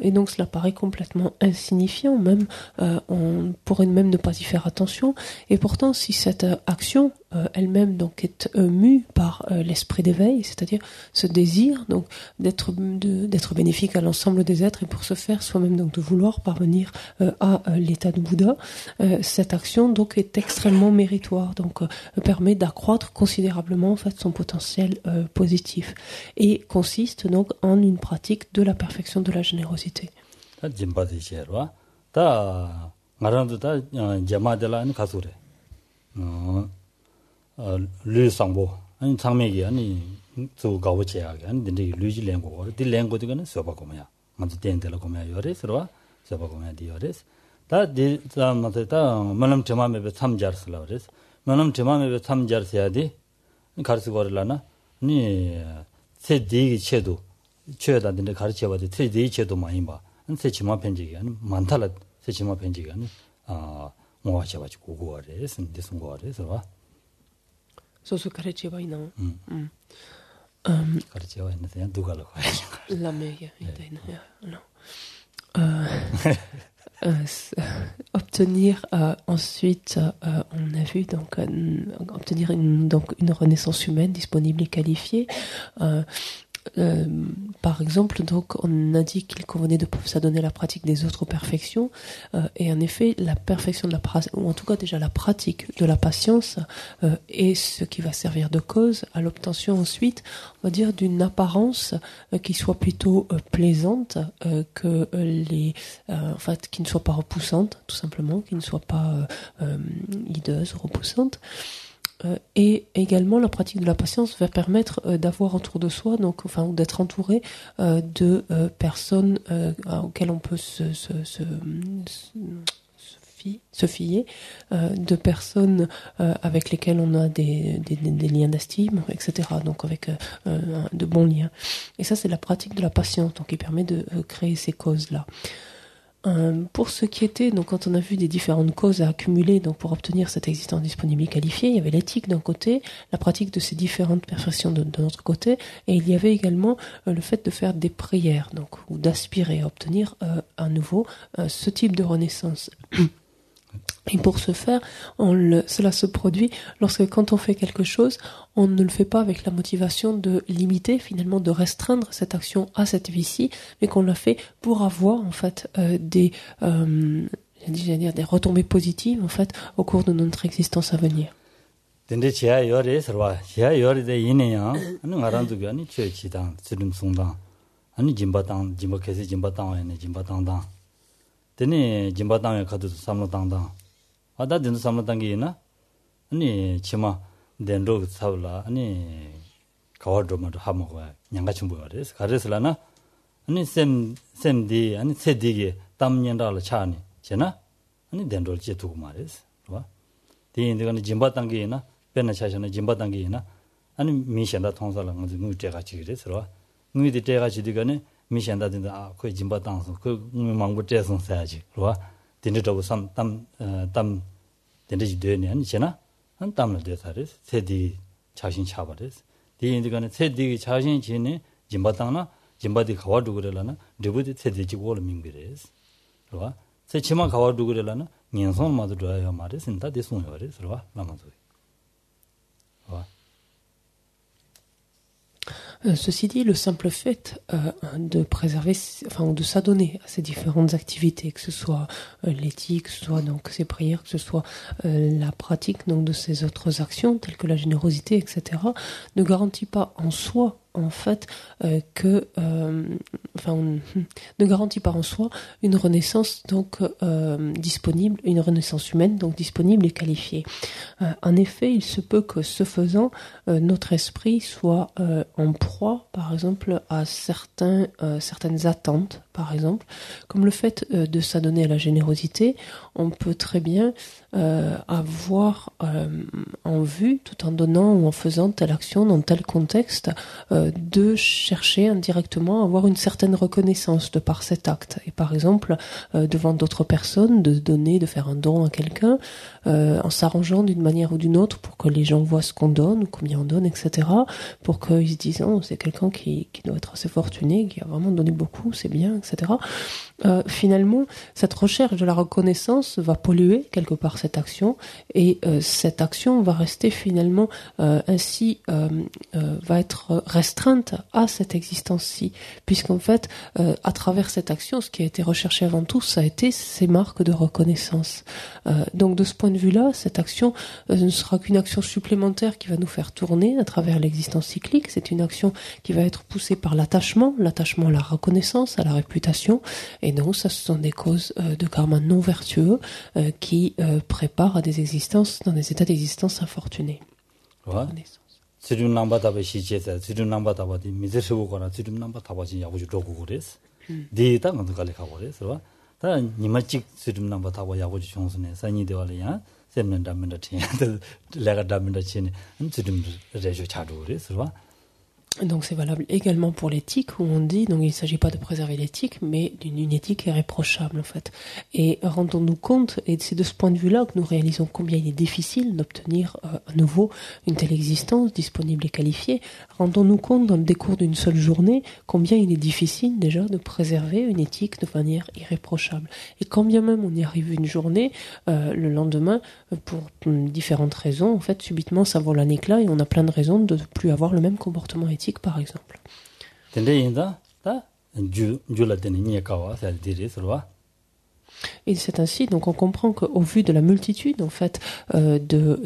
et donc cela paraît complètement insignifiant, même on pourrait même ne pas y faire attention, et pourtant si cette action elle-même donc est mue par l'esprit d'éveil, c'est-à-dire ce désir donc d'être bénéfique à l'ensemble des êtres et pour ce faire soi-même donc de vouloir parvenir à l'état de Bouddha, cette action donc est extrêmement méritoire, donc permet d'accroître considérablement en fait son potentiel positif et consiste donc en une pratique de la perfection de la générosité. 아니 장매기 아니 저 가보체하게 아니 근데 루지 랭고 디 랭고디가는 서바고마야 먼저 된데라 고마야 요레스로 서바고마야 디요레스 다디 자마다 만남 점함에 참자르슬라 그래서 만남 점함에 참자르셔야지 가르치고르라나 니 세디기 체도 최다든데 가르쳐봐도 세디기 체도 많이 봐 세치마 편지기 아니 많다라 세치마 편지기 아니 뭐하셔 가지고 고거래서 근데 송고래서 소수 가르치바 있나? 가르치바 있는데 누가 로 La meilleure idée, non. Obtenir ensuite, on a vu donc obtenir une renaissance humaine disponible et qualifiée. Par exemple, donc, on a dit qu'il convenait de s'adonner à la pratique des autres perfections, et en effet, la perfection de ou en tout cas déjà la pratique de la patience est ce qui va servir de cause à l'obtention ensuite, on va dire, d'une apparence qui soit plutôt plaisante que en fait, qui ne soit pas repoussante, tout simplement, qui ne soit pas hideuse, repoussante. Et également la pratique de la patience va permettre d'avoir autour de soi donc enfin d'être entouré de personnes auxquelles on peut se fier, de personnes avec lesquelles on a des liens d'estime, etc. Donc avec de bons liens. Et ça c'est la pratique de la patience donc qui permet de créer ces causes-là. Pour ce qui était, donc quand on a vu des différentes causes à accumuler donc pour obtenir cette existence disponible et qualifiée, il y avait l'éthique d'un côté, la pratique de ces différentes perfections de notre côté, et il y avait également le fait de faire des prières, donc ou d'aspirer à obtenir à nouveau ce type de renaissance. Et pour ce faire, cela se produit lorsque quand on fait quelque chose, on ne le fait pas avec la motivation de limiter, finalement de restreindre cette action à cette vie-ci, mais qu'on l'a fait pour avoir en fait des retombées positives en fait au cours de notre existence à venir. 근데 제가 열에 서와 제가 열에 이내야 아니 말한도 아니 최치당 지름 송당 아니 진바당 진바케세 진바당 아니 진바당당 되네 진바당에 가도 삼로당당 아다 된 삼로당기나 아니 치마 덴로 사올라 아니 가와도마도 하모가 양가충 보여래서 가르슬라나 아니 셈디 아니 세디게 담년달을 차니 제나 아니 덴로 제두고 말했어 봐 디인들은 진바당기나 배나 차셔나 진바당기나 아니 미션다 통살을 뭐 제가 지그래서 누이들 제가 지디가네 미션다 된다 거의 진바당서 그 망고 제선 사야지 봐 딘데도 삼담 딘데지 되네 아니 제나 한 땀을 대사래서 세디 자신 차버렸어 디인들은 세디 자신 지네 진바당나 진바디 가와도 그래라나 리부디 세디지 올 민비래서 봐 세치마 가와도 그래라나 년선 마도 줘야 말이야 다 대송이래 그래서 라마도 Ceci dit, le simple fait de préserver, enfin, ou de s'adonner à ces différentes activités, que ce soit l'éthique, que ce soit donc ces prières, que ce soit la pratique donc de ces autres actions telles que la générosité, etc., ne garantit pas en soi en fait ne garantit pas en soi une renaissance donc disponible, une renaissance humaine donc disponible et qualifiée. En effet, il se peut que ce faisant, notre esprit soit en proie, par exemple, à certaines attentes, par exemple, comme le fait de s'adonner à la générosité. On peut très bien avoir en vue, tout en donnant ou en faisant telle action dans tel contexte, de chercher indirectement à avoir une certaine reconnaissance de par cet acte. Et par exemple, devant d'autres personnes, de donner, de faire un don à quelqu'un, en s'arrangeant d'une manière ou d'une autre pour que les gens voient ce qu'on donne, ou combien on donne, etc. Pour qu'ils se disent, oh, c'est quelqu'un qui doit être assez fortuné, qui a vraiment donné beaucoup, c'est bien, etc. Finalement, cette recherche de la reconnaissance va polluer quelque part cette action, et cette action va rester finalement ainsi va être restreinte à cette existence-ci, puisqu'en fait, à travers cette action, ce qui a été recherché avant tout, ça a été ces marques de reconnaissance. Donc de ce point de vue-là, cette action ne sera qu'une action supplémentaire qui va nous faire tourner à travers l'existence cyclique. C'est une action qui va être poussée par l'attachement à la reconnaissance, à la réputation, et donc ça, ce sont des causes de karma non vertueux qui préparent à des existences, dans des états d'existence infortunés. 지금 남바 답의 시제자 지금 남바 답이 미제시고거나 지금 남바 답이 야부지 로고 그랬어. 데이터 간도 갈래 가고 그랬어. 다 니마직 지금 남바 답이 야부지 총선에 산이 되어야 셈는다면다 티 내가 담는다 치니 지금 레저 차도 그랬어. Donc c'est valable également pour l'éthique, où on dit, donc il ne s'agit pas de préserver l'éthique, mais d'une éthique irréprochable en fait. Et rendons-nous compte, et c'est de ce point de vue-là que nous réalisons combien il est difficile d'obtenir à nouveau une telle existence disponible et qualifiée. Rendons-nous compte dans le décours d'une seule journée combien il est difficile déjà de préserver une éthique de manière irréprochable. Et quand bien même on y arrive une journée, le lendemain, pour différentes raisons, en fait subitement ça vole un éclat et on a plein de raisons de ne plus avoir le même comportement éthique par exemple. Et c'est ainsi, donc on comprend qu'au vu de la multitude en fait de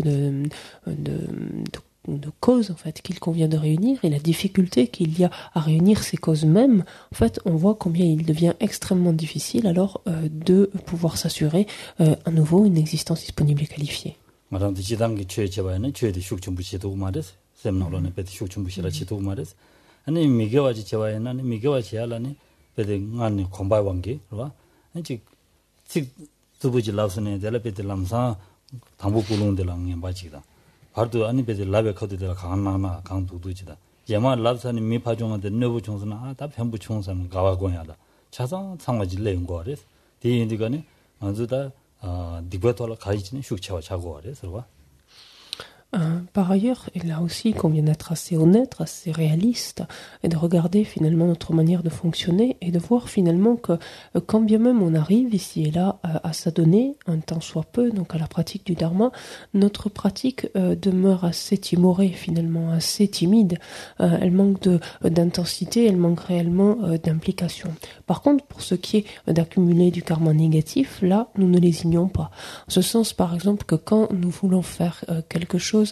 causes en fait qu'il convient de réunir et la difficulté qu'il y a à réunir ces causes mêmes, en fait on voit combien il devient extrêmement difficile alors de pouvoir s'assurer à nouveau une existence disponible et qualifiée. 셈나로네 베티 쇼충부시라 치도 말레스 아니 미게와지 제와에나 미게와지 알라니 베데 간니 콤바이 왕게 그봐 아니 직 두부지 라우스네 데라베데 람사 당부 불롱데랑 바지다 바르도 아니 베데 라베 코드데라 강나나 강두두지다 제마 라우스니 미파종한테 너부 총선아 다 편부 총선 가와고야다 차상 상화지 레용고레스 디인디가네 아주다 디베토라 가이지네 슈크차와 자고레스 그봐. Par ailleurs, et là aussi, il convient d'être assez honnête, assez réaliste, et de regarder finalement notre manière de fonctionner, et de voir finalement que quand bien même on arrive ici et là à s'adonner, un temps soit peu, donc à la pratique du dharma, notre pratique demeure assez timorée finalement, assez timide. Elle manque d'intensité, elle manque réellement d'implication. Par contre, pour ce qui est d'accumuler du karma négatif, là, nous ne lésignons pas. En ce sens, par exemple, que quand nous voulons faire quelque chose,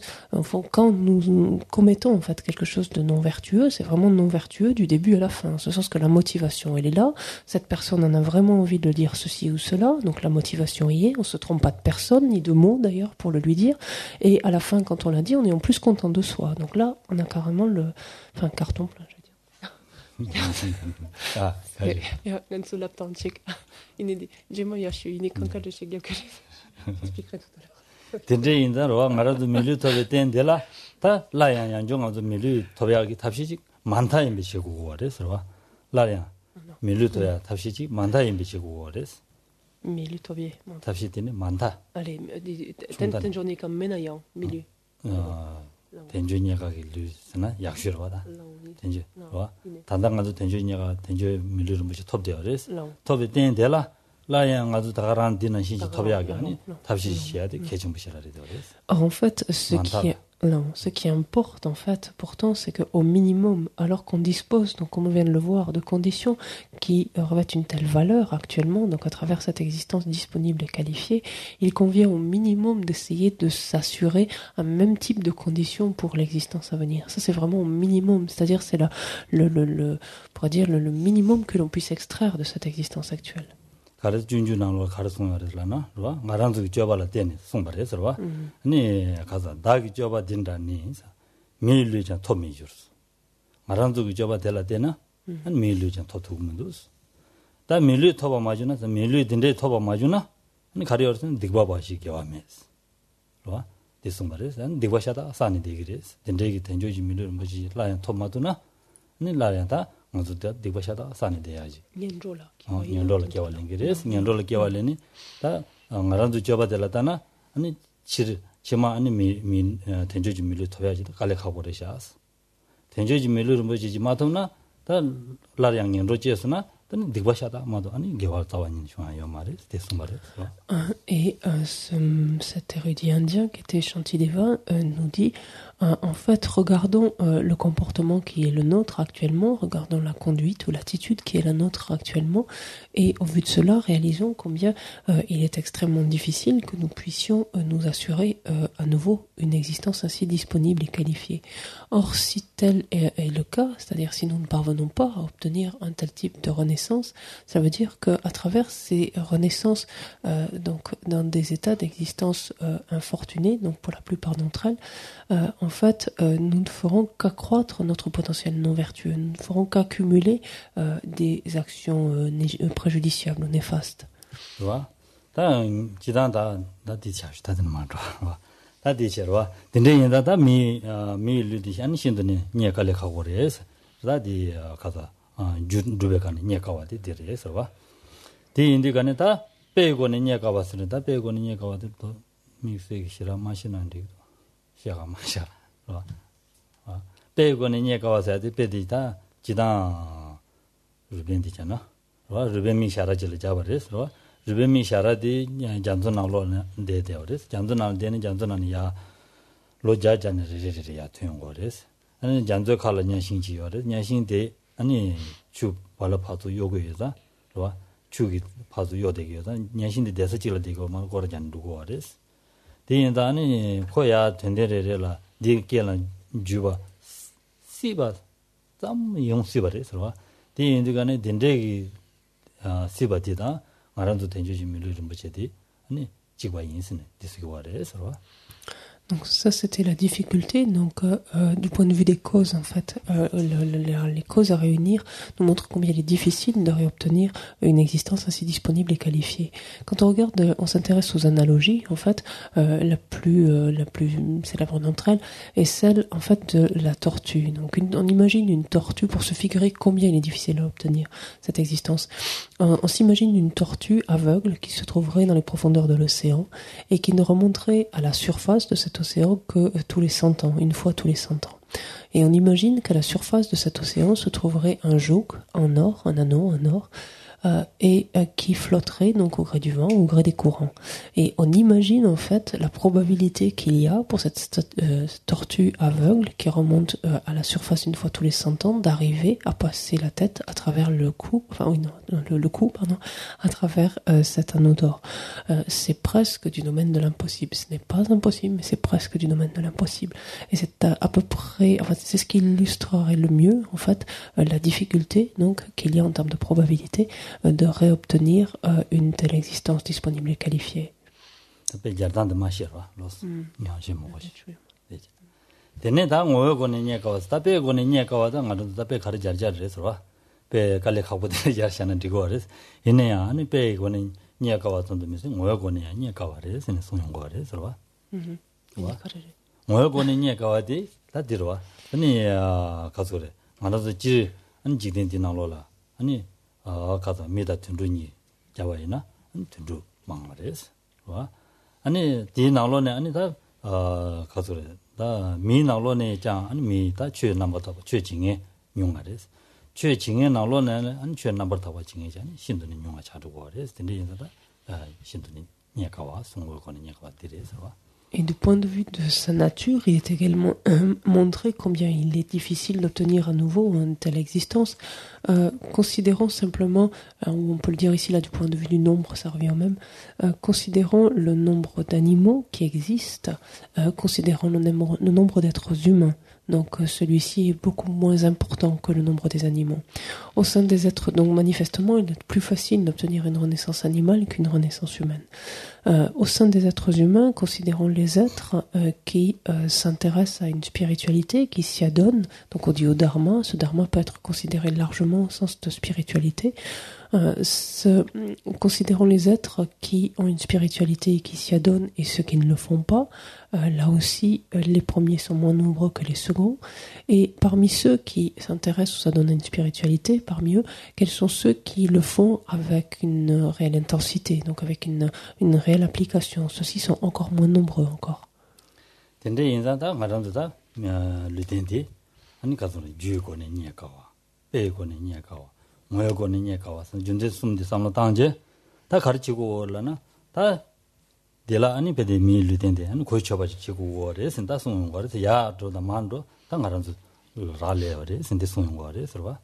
quand nous commettons en fait quelque chose de non vertueux, c'est vraiment non vertueux du début à la fin. En ce sens que la motivation, elle est là. Cette personne en a vraiment envie de dire ceci ou cela, donc la motivation y est. On se trompe pas de personne ni de mots d'ailleurs pour le lui dire. Et à la fin, quand on l'a dit, on est en plus content de soi. Donc là, on a carrément carton plein, je veux dire. Ah, ja, ganz so laptanchik. J'expliquerai tout à l'heure. 된제인다 로와 말아도 밀루토베 된데라 다 라양 양종아도 밀루 토베하기 탑시지 많다인 비치고 그래서 라양 밀루토야 탑시지 많다인 비치고 그래서 밀루토베 탑시티네 많다. Allez, ten journée comme menayan milieu. 된주니가 길루스나 약슈로다. 된주 와 단단가도 된주니가 된주 밀루를 무시 톱되어 그래서 톱에 된데라 Or en fait, ce qui importe en fait, pourtant, c'est qu'au minimum, alors qu'on dispose, donc comme on vient de le voir, de conditions qui revêtent une telle valeur actuellement, donc à travers cette existence disponible et qualifiée, il convient au minimum d'essayer de s'assurer un même type de conditions pour l'existence à venir. Ça, c'est vraiment au minimum, c'est-à-dire c'est le minimum que l'on puisse extraire de cette existence actuelle. 가르 준준나로 가르송하르라나 로 마란즈 쥐어발라 때네 송바레서 와 아니 가자 다기 쥐어바 된다니 밀르자 토미주스 마란즈 쥐어바 될라 때나 한 밀르자 토투문도스 다 밀르 토바 마주나 밀르 된데 토바 마주나 아니 가리어스는 딕바바시 겨와메스 로 디송바레서 안 딕바샤다 사니 디그레스 된데기 된조지 밀르 뭐지 라야 토마도나 아니 라야다 먼저다 디바샤다 산이 돼야지. 년로라 겨울랭게레스 년로라 겨울랭이 다 나란도 줘봐들라다나 아니 치마 아니 미 텐조지 밀로 토야지 갈래 가버려샤스. 텐조지 밀로 뭐지 마도나 다 라량년 로지에서나 단 디바샤다 마도 아니 겨울 타와니 좋아요 말이 됐어 말이. Et cet érudit indien qui était Shantideva nous dit en fait, regardons le comportement qui est le nôtre actuellement, regardons la conduite ou l'attitude qui est la nôtre actuellement, et au vu de cela, réalisons combien il est extrêmement difficile que nous puissions nous assurer à nouveau une existence ainsi disponible et qualifiée. Or, si tel est le cas, c'est-à-dire si nous ne parvenons pas à obtenir un tel type de renaissance, ça veut dire qu'à travers ces renaissances, donc dans des états d'existence infortunés, donc pour la plupart d'entre elles, en fait, nous ne ferons qu'accroître notre potentiel non vertueux, nous ne ferons qu'accumuler des actions préjudiciables ou néfastes. 배고는 얘가 와서 배디다 지당 루벤디잖아. 루벤미 샤라질 잡아레서 루벤미 샤라디 잔존나로 데데오레스 잔존나 데는 잔존나야 로자잔 리리리야 투용거레스 아니 잔조 칼냐 신지요레 냐신데 아니 주 발라파도 요거여다 로 주기 파도 요되게요다 냐신데 데서 질러되고 막 거르잔 두고레스 대인다니 코야 된데레라 디게란 주바 시바 참 용시바레서 대인들간에 된데기 시바디다 말한도 된주지 밀을 좀 붙여디 아니 지과 인스네 디스고와레서. Donc ça, c'était la difficulté. Donc, du point de vue des causes, en fait, les causes à réunir nous montrent combien il est difficile de réobtenir une existence ainsi disponible et qualifiée. Quand on regarde, on s'intéresse aux analogies. En fait, la plus célèbre d'entre elles est celle, en fait, de la tortue. Donc, on imagine une tortue pour se figurer combien il est difficile à obtenir cette existence. On s'imagine une tortue aveugle qui se trouverait dans les profondeurs de l'océan et qui ne remonterait à la surface de cet océan que tous les 100 ans, une fois tous les 100 ans. Et on imagine qu'à la surface de cet océan se trouverait un joug en or, un anneau en or, qui flotterait donc au gré du vent, au gré des courants. Et on imagine en fait la probabilité qu'il y a pour cette tortue aveugle qui remonte à la surface une fois tous les 100 ans d'arriver à passer la tête à travers le cou, à travers cet anneau d'or. C'est presque du domaine de l'impossible. Ce n'est pas impossible, mais c'est presque du domaine de l'impossible. Et c'est à peu près, enfin c'est ce qui illustrerait le mieux en fait la difficulté donc qu'il y a en termes de probabilité de réobtenir une telle existence disponible et qualifiée. 가서 미다 튼루니 자와이나 튼루 망마레스 와 아니 디나로네 아니다 가서래 다 미나로네 장 아니 미다 최 넘버다 최징에 용하레스 최징에 나로네 아니 최 넘버다 징에잖니 신도는 용하 자두고 그래서 근데 인자다 신도는 니가와 송고거는 니가와 데레서 와. Et du point de vue de sa nature, il est également montré combien il est difficile d'obtenir à nouveau une telle existence. Considérons simplement, ou on peut le dire ici là du point de vue du nombre, ça revient au même, considérons le nombre d'animaux qui existent, considérons le nombre d'êtres humains. Donc celui-ci est beaucoup moins important que le nombre des animaux. Au sein des êtres, donc manifestement, il est plus facile d'obtenir une renaissance animale qu'une renaissance humaine. Au sein des êtres humains, considérons les êtres qui s'intéressent à une spiritualité, qui s'y adonnent. Donc on dit au dharma, ce dharma peut être considéré largement au sens de spiritualité. Considérons les êtres qui ont une spiritualité et qui s'y adonnent et ceux qui ne le font pas. Là aussi, les premiers sont moins nombreux que les seconds. Et parmi ceux qui s'intéressent ou s'adonnent à une spiritualité, parmi eux, quels sont ceux qui le font avec une réelle intensité, donc avec une réelle application? Ceux-ci sont encore moins nombreux encore. 모여고는 얘가 와서 준제 숨디 삼로 당제 다 가르치고 올라나 다 데라 아니 베데 밀르덴데 한 고쳐바지 지고 거래 센다 송은 거래 야도 만도 당가란도 라레어레 센데 송은 거래 서봐.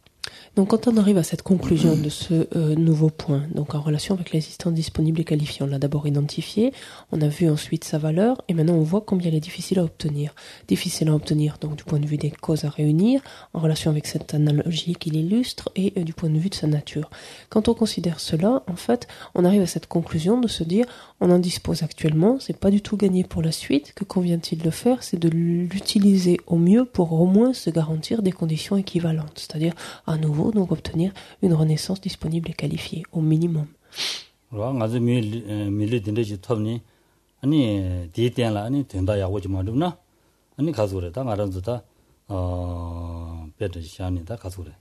Donc quand on arrive à cette conclusion de ce nouveau point, donc en relation avec l'existence disponible et qualifiée, on l'a d'abord identifié, on a vu ensuite sa valeur, et maintenant on voit combien elle est difficile à obtenir. Difficile à obtenir donc du point de vue des causes à réunir, en relation avec cette analogie qu'il illustre, et du point de vue de sa nature. Quand on considère cela, en fait, on arrive à cette conclusion de se dire, on en dispose actuellement, c'est pas du tout gagné pour la suite, que convient-il de faire? C'est de l'utiliser au mieux pour au moins se garantir des conditions équivalentes, c'est-à-dire à nouveau donc obtenir une renaissance disponible et qualifiée au minimum. 아주 밀리 된데지 톱니 아니 디텐라 아니 된다 야고지 말음나 아니 가서래다 말한다 베드 샤니다 가서래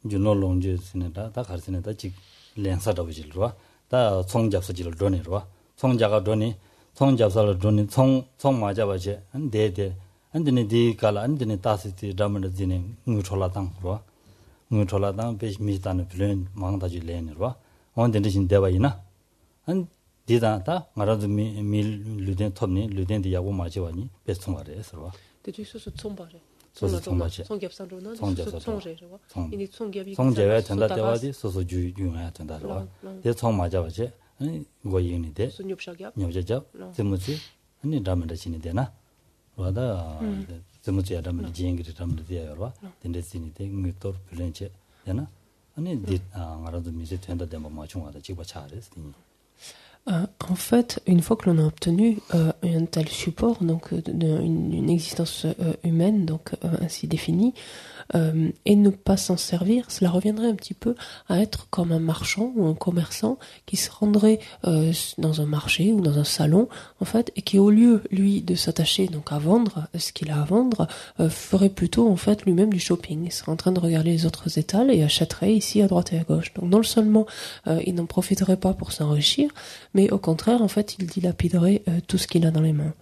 주노롱제 스네다 다 가르스네다 직 렌사다고 질로와 다 총잡서지를 도네로와 총자가 도니 총잡서를 도니 총 맞아봐지 안 데데 안드네 디깔 안드네 따스티 담르지네 무촐라당로와 무촐라당 베미스탄의 플랜 망다지 레네로와 원데진 대바이나 안 디다다 말아도 밀르덴 톱니 루덴디 야고 마지와니 베스통아레서와 대주서 총바레 총바제 총겹산로나 총제저와 이니 총겹이 총제와 된다 대와디 소소 주유야 된다로와 대총 맞아봐지 아니 고이니데 손nhập 녀자자 제무지 아니 라면다지니 되나 와다 제무지 라면 지행기를 라면 되어요와 된데지니데 응토 플랜체 되나 아니 디 알아도 미세 된다 되면 맞중하다 지고 잘했으니. En fait, une fois que l'on a obtenu un tel support, donc une existence humaine, donc ainsi définie, et ne pas s'en servir, cela reviendrait un petit peu à être comme un marchand ou un commerçant qui se rendrait dans un marché ou dans un salon, en fait, et qui au lieu, lui, de s'attacher donc à vendre ce qu'il a à vendre, ferait plutôt en fait lui-même du shopping. Il serait en train de regarder les autres étals et achèterait ici à droite et à gauche. Donc non seulement il n'en profiterait pas pour s'enrichir, mais au contraire, en fait, il dilapiderait tout ce qu'il a dans les mains.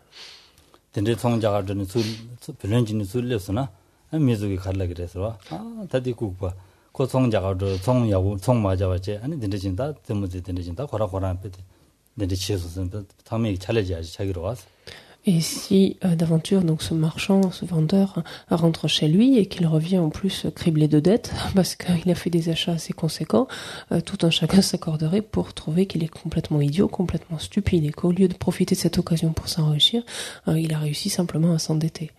미즈기 갈라 그래서 다디 국바 고송자가도 송야고 송 맞아봤지 아니 된대진다 때문에 된대진다 고라고라 된대 치서선 다음에 잘해야지 자기로 와서. Et si d'aventure donc ce marchand, ce vendeur rentre chez lui et qu'il revient en plus criblé de dettes parce qu'il a fait des achats assez conséquents, tout un chacun s'accorderait pour trouver qu'il est complètement idiot, complètement stupide et qu'au lieu de profiter de cette occasion pour s'enrichir, il a réussi simplement à s'endetter.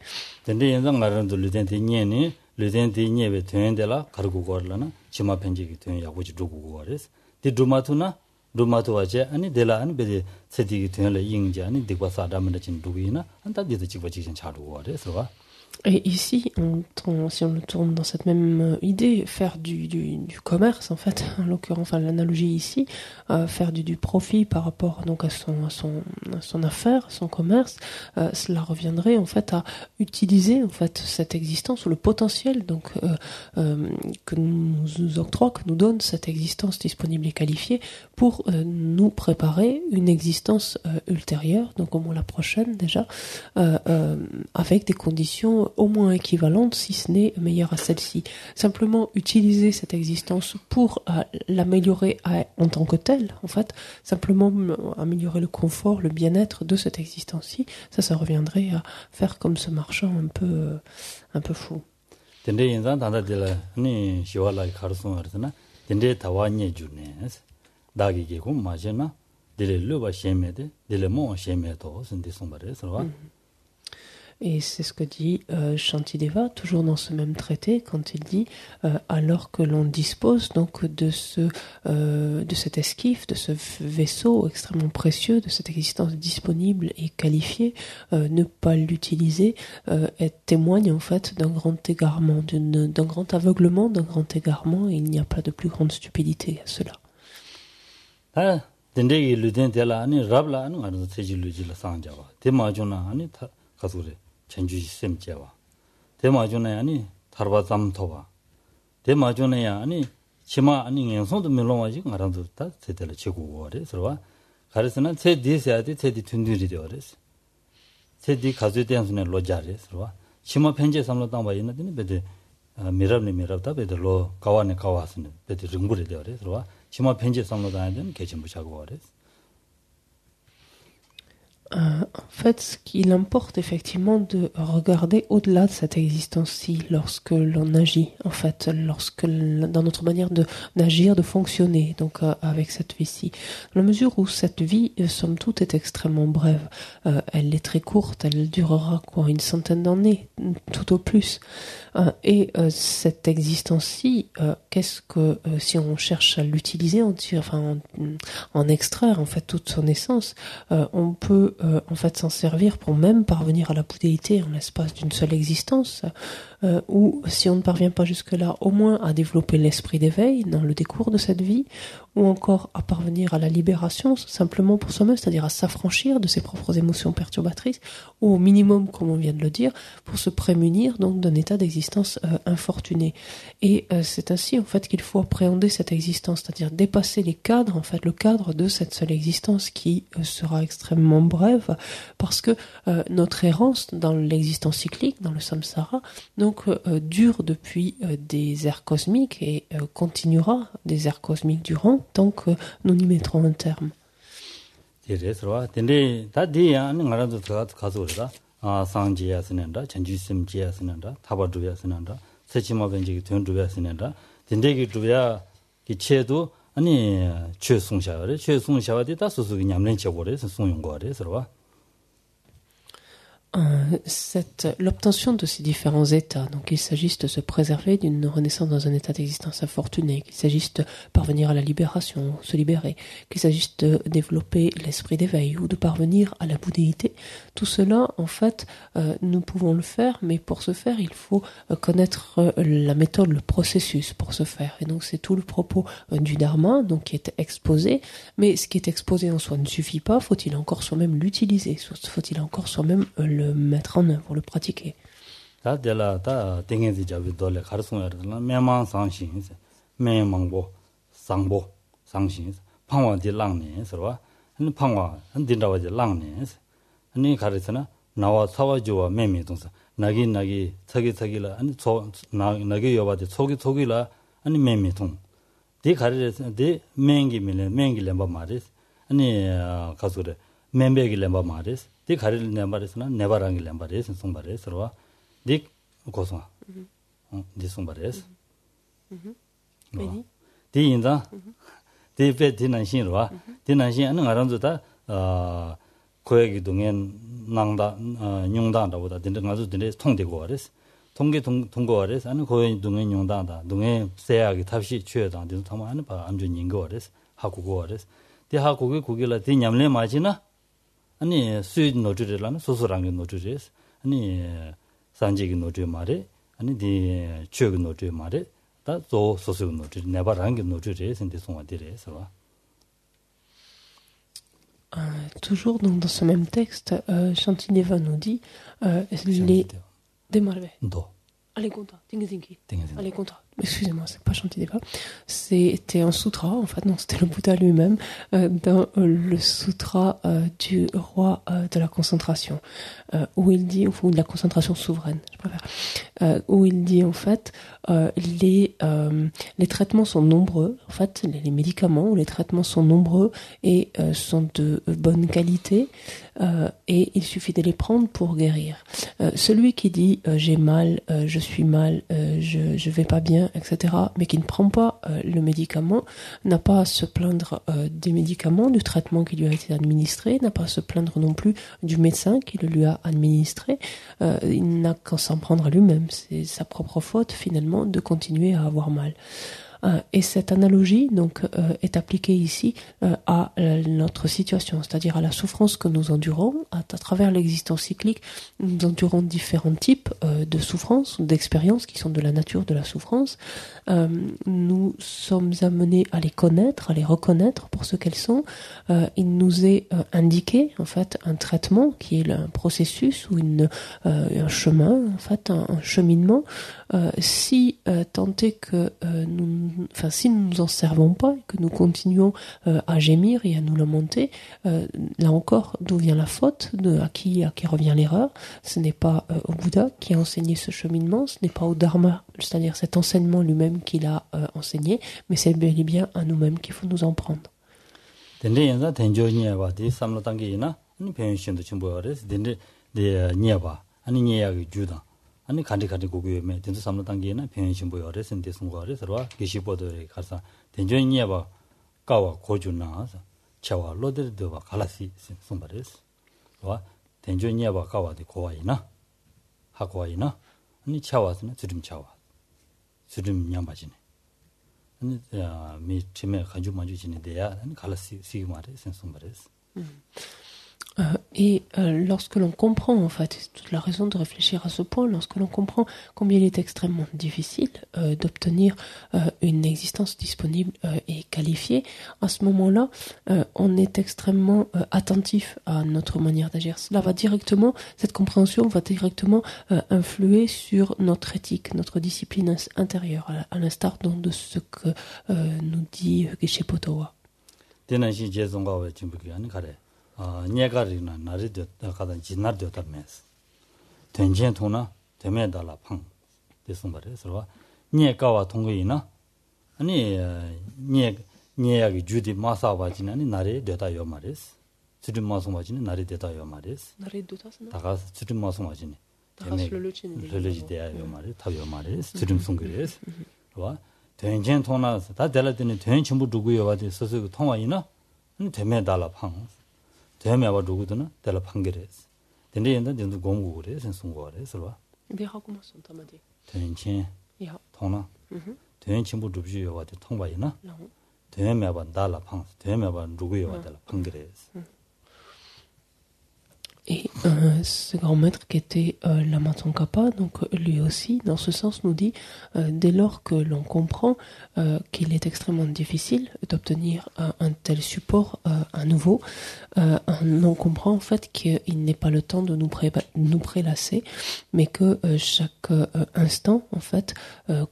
루마토와제 아니 델라안 베데 세디기 되는 인지 아니 디과사 담는 두기나 안다 디도 지버지신 차루고 그래서 Et ici, si on le tourne dans cette même idée, faire du commerce, en fait, en l'occurrence, enfin l'analogie ici, faire du profit par rapport donc à son affaire, son commerce, cela reviendrait en fait à utiliser en fait cette existence ou le potentiel donc que nous octroie, que nous donne cette existence disponible et qualifiée pour nous préparer une existence ultérieure, donc au moins la prochaine déjà, avec des conditions au moins équivalente, si ce n'est meilleure à celle-ci. Simplement utiliser cette existence pour l'améliorer en tant que telle, en fait, simplement améliorer le confort, le bien-être de cette existence-ci, ça reviendrait à faire comme ce marchand un peu fou. Et c'est ce que dit Shantideva, toujours dans ce même traité, quand il dit alors que l'on dispose donc de cet esquif, de ce vaisseau extrêmement précieux, de cette existence disponible et qualifiée, ne pas l'utiliser témoigne en fait d'un grand égarement, d'un grand aveuglement, d'un grand égarement, et il n'y a pas de plus grande stupidité à cela. 전주 시스템제와 대마존에 아니 타르바잠토와 대마존에 아니 치마 아니 연송도 mello마지 가라도 다 세대를 치고 거래 서와 가르스는 세 디세야디 세디 튼들이 되어res 세디 가지에 대한 순에 로자레 서와 치마 편제 삼로 땅 봐 있는데 베데 미랍다 베데 로 가와네 가와스네 베데 릉부레 되어res 서와 치마 편제 삼로 땅에 대한 개념 부자고 거래 En fait, ce qu'il importe effectivement de regarder au-delà de cette existence-ci lorsque l'on agit, en fait, dans notre manière d'agir, de fonctionner, donc avec cette vie-ci. Dans la mesure où cette vie, somme toute, est extrêmement brève, elle est très courte, elle durera quoi, une centaine d'années, tout au plus. Et cette existence-ci, qu'est-ce que si on cherche à l'utiliser, en extraire en fait toute son essence, on peut en fait s'en servir pour même parvenir à la bouddhéité en l'espace d'une seule existence, ou si on ne parvient pas jusque-là, au moins à développer l'esprit d'éveil dans le décours de cette vie, ou encore à parvenir à la libération simplement pour soi-même, c'est-à-dire à s'affranchir de ses propres émotions perturbatrices, ou au minimum, comme on vient de le dire, pour se prémunir donc d'un état d'existence infortuné. Et c'est ainsi en fait qu'il faut appréhender cette existence, c'est-à-dire dépasser les cadres, en fait le cadre de cette seule existence qui sera extrêmement brève, parce que notre errance dans l'existence cyclique, dans le samsara, donc dure depuis des ères cosmiques et continuera des ères cosmiques durant tant que nous n'y mettrons un terme. L'obtention de ces différents états, donc qu'il s'agisse de se préserver d'une renaissance dans un état d'existence infortuné, qu'il s'agisse de parvenir à la libération, se libérer, qu'il s'agisse de développer l'esprit d'éveil ou de parvenir à la bouddhéité, tout cela, en fait, nous pouvons le faire, mais pour ce faire, il faut connaître la méthode, le processus pour ce faire. Et donc, c'est tout le propos du dharma, donc qui est exposé, mais ce qui est exposé en soi ne suffit pas, faut-il encore soi-même l'utiliser, faut-il encore soi-même le mettre en œuvre, le pratiquer. 디 가릴 렘바레스나 네바랑기 렘바레스 송바레스로와 디 고송아 디 송바레스 디 인자 디 베디난 신로와 디난 신 아는 아란도다 고액이 동엔 낭다 용다다보다 딘데 가서 딘데 통되고 와레스 통계 통고 와레스 아는 고액 동엔 용다다 동에 세야기 탑시 취해다 딘 타마는 바 안준 인거 와레스 하고고 와레스 디 하고고 고길라 디 냠레 마지나 아니 수익 노트를라는 소소랑의 노트레스 아니 산지기 노트 말에 아니 디 추억 노트 말에 다또 소소의 노트 네바랑의 노트레스 인데 송아디레서. Toujours donc dans ce même texte, Shantideva nous dit les démarrer. Allez conta, tingi. Allez conta. Excusez-moi, c'est pas Shantideva. C'était un sutra, en fait, non, c'était le Bouddha lui-même, dans le sutra du roi de la concentration, où il dit, ou de la concentration souveraine, je préfère, où il dit, en fait, les traitements sont nombreux, en fait, les médicaments ou les traitements sont nombreux et sont de bonne qualité, et il suffit de les prendre pour guérir. Celui qui dit j'ai mal, je suis mal, je vais pas bien, etc., mais qui ne prend pas le médicament, n'a pas à se plaindre des médicaments, du traitement qui lui a été administré, n'a pas à se plaindre non plus du médecin qui le lui a administré, il n'a qu'à s'en prendre à lui-même. C'est sa propre faute finalement de continuer à avoir mal. Et cette analogie donc est appliquée ici à notre situation, c'est-à-dire à la souffrance que nous endurons à travers l'existence cyclique. Nous endurons différents types de souffrances, d'expériences qui sont de la nature de la souffrance. Nous sommes amenés à les connaître, à les reconnaître pour ce qu'elles sont. Il nous est indiqué en fait un traitement qui est un processus ou un chemin, en fait un cheminement. Si tant est que si nous nous en servons pas et que nous continuons à gémir et à nous lamenter, là encore, d'où vient la faute, à qui revient l'erreur? Ce n'est pas au Bouddha qui a enseigné ce cheminement, ce n'est pas au Dharma, c'est-à-dire cet enseignement lui-même qu'il a enseigné, mais c'est bel et bien à nous-mêmes qu'il faut nous en prendre. 아니 변신도 전부 그래서 근데 내 니야바 아니 니야가 주다 아니 간디 고구에면 된도 삼는 단계나 변신 보여 그래서 근데 송거래서 게시보도에 가서 된전이 니야바 까와 고주나서 차와 로데르도와 갈라시 송바레스 와 된전이 니야바 까와데 고와이나 하고와이나 아니 차와스는 주름 차와 주름 냠바지네 아니 미 팀에 가지고 만주지는데야 아니 갈라시 시그마레 송바레스 Et lorsque l'on comprend, en fait, c'est toute la raison de réfléchir à ce point, lorsque l'on comprend combien il est extrêmement difficile d'obtenir une existence disponible et qualifiée, à ce moment-là, on est extrêmement attentif à notre manière d'agir. Cette compréhension va directement influer sur notre éthique, notre discipline intérieure, à l'instar donc de ce que nous dit Geshe Potowa. 니가리나 나리도 가다 지나르도 담면서 된전 통나 되면달라 팡 됐은 말이에요. 니가와 통거이나 아니 니야기 주디 마사바지나니 나리 되다요 말이에요. 주디 마사바지니 나리 되다요 말이에요. 나리 되다스나 다가 주디 마사바지니 다가스 르르지대요 말이에요. 타요 말이에요. 주디 송거래요. 와 된전 통나 다 될라더니 된 전부 누구요 와지 서서 통화이나 아니 되면달라 팡 대매와 누구드나 달라 판결했어. 근데 얘는 진짜 공부를 해서 송거래서 Verra-comment sont tamadi. 된전 Ja. 통나 된전부 누구요 와지 통화이나 Non. 대매와 달라 팡 대매와 누구요 와지 판결했어. Et ce grand maître qui était Lama Tsongkhapa, donc lui aussi, dans ce sens, nous dit, dès lors que l'on comprend qu'il est extrêmement difficile d'obtenir un tel support à nouveau, on comprend en fait qu'il n'est pas le temps de nous prélasser, mais que chaque instant en fait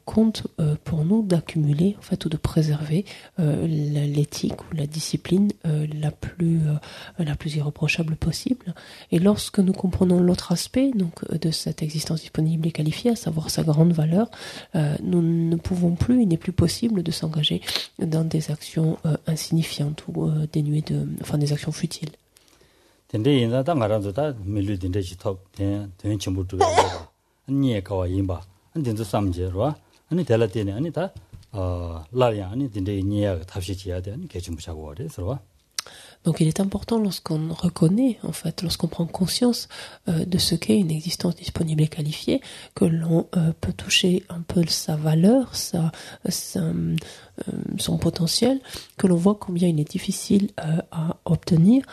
compte pour nous d'accumuler en fait ou de préserver l'éthique ou la discipline la plus irréprochable possible. Et lorsque nous comprenons l'autre aspect donc de cette existence disponible et qualifiée, à savoir sa grande valeur, nous ne pouvons plus, il n'est plus possible de s'engager dans des actions insignifiantes ou dénuées des actions futiles. 근데 인자다 말아도다 밀류딘데 지톱 된 전부도 봐. 아니 가와 임바. 안된도 삼제로. 아니 될라데네 아니다. 라리아 아니 딘데 니야 답시 지야 돼. 아니 개좀 자고 그래서. Donc il est important lorsqu'on reconnaît, en fait, lorsqu'on prend conscience de ce qu'est une existence disponible et qualifiée, que l'on peut toucher un peu sa valeur, son potentiel, que l'on voit combien il est difficile à obtenir.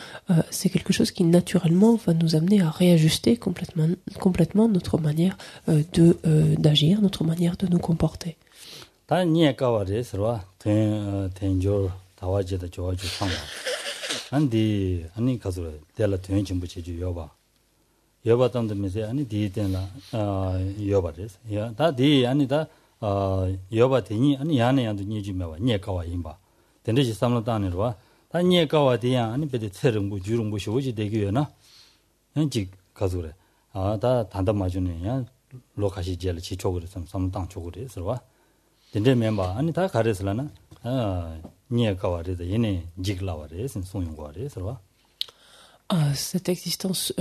C'est quelque chose qui naturellement va nous amener à réajuster complètement notre manière d'agir, notre manière de nous comporter. 안디 아니 가서 될라 되는 전부 제주 여봐 여봤던데 메세 아니 디된라 여봐레스 야 다디 아니다 여봐되니 아니 야네야도 니지메와 니가와 임바 된데지 삼로다니로와 다 니가와 디야 아니 베데 체릉부 주릉부 쇼지 되기요나 현지 가서래 아다 단다 맞으네야 로카시 제일 지쪽으로 삼당 쪽으로 해서와 된데 멤버 아니 다 가래서라나 Cette existence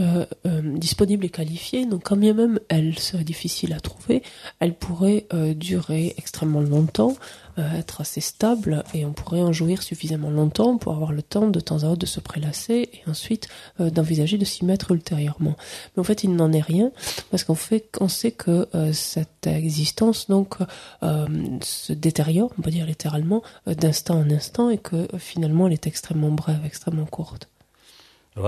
disponible et qualifiée, donc quand bien même elle serait difficile à trouver, elle pourrait durer extrêmement longtemps, être assez stable, et on pourrait en jouir suffisamment longtemps pour avoir le temps de temps à autre de se prélasser et ensuite d'envisager de s'y mettre ultérieurement. Mais en fait il n'en est rien, parce qu'on sait que cette existence donc se détériore, on peut dire littéralement, d'instant en instant, et que finalement elle est extrêmement brève, extrêmement courte. Et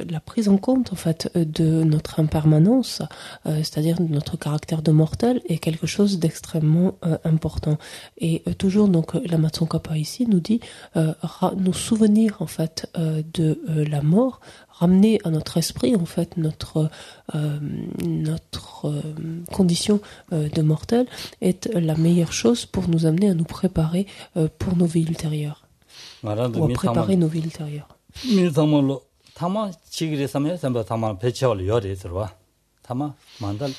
la prise en compte en fait de notre impermanence, c'est-à-dire de notre caractère de mortel, est quelque chose d'extrêmement important. Et toujours donc Lama Tsongkhapa ici nous dit nous souvenir en fait de la mort, ramener à notre esprit en fait notre condition de mortel est la meilleure chose pour nous amener à nous préparer pour nos vies ultérieures. Ou à préparer nos vies ultérieures. 타마 만달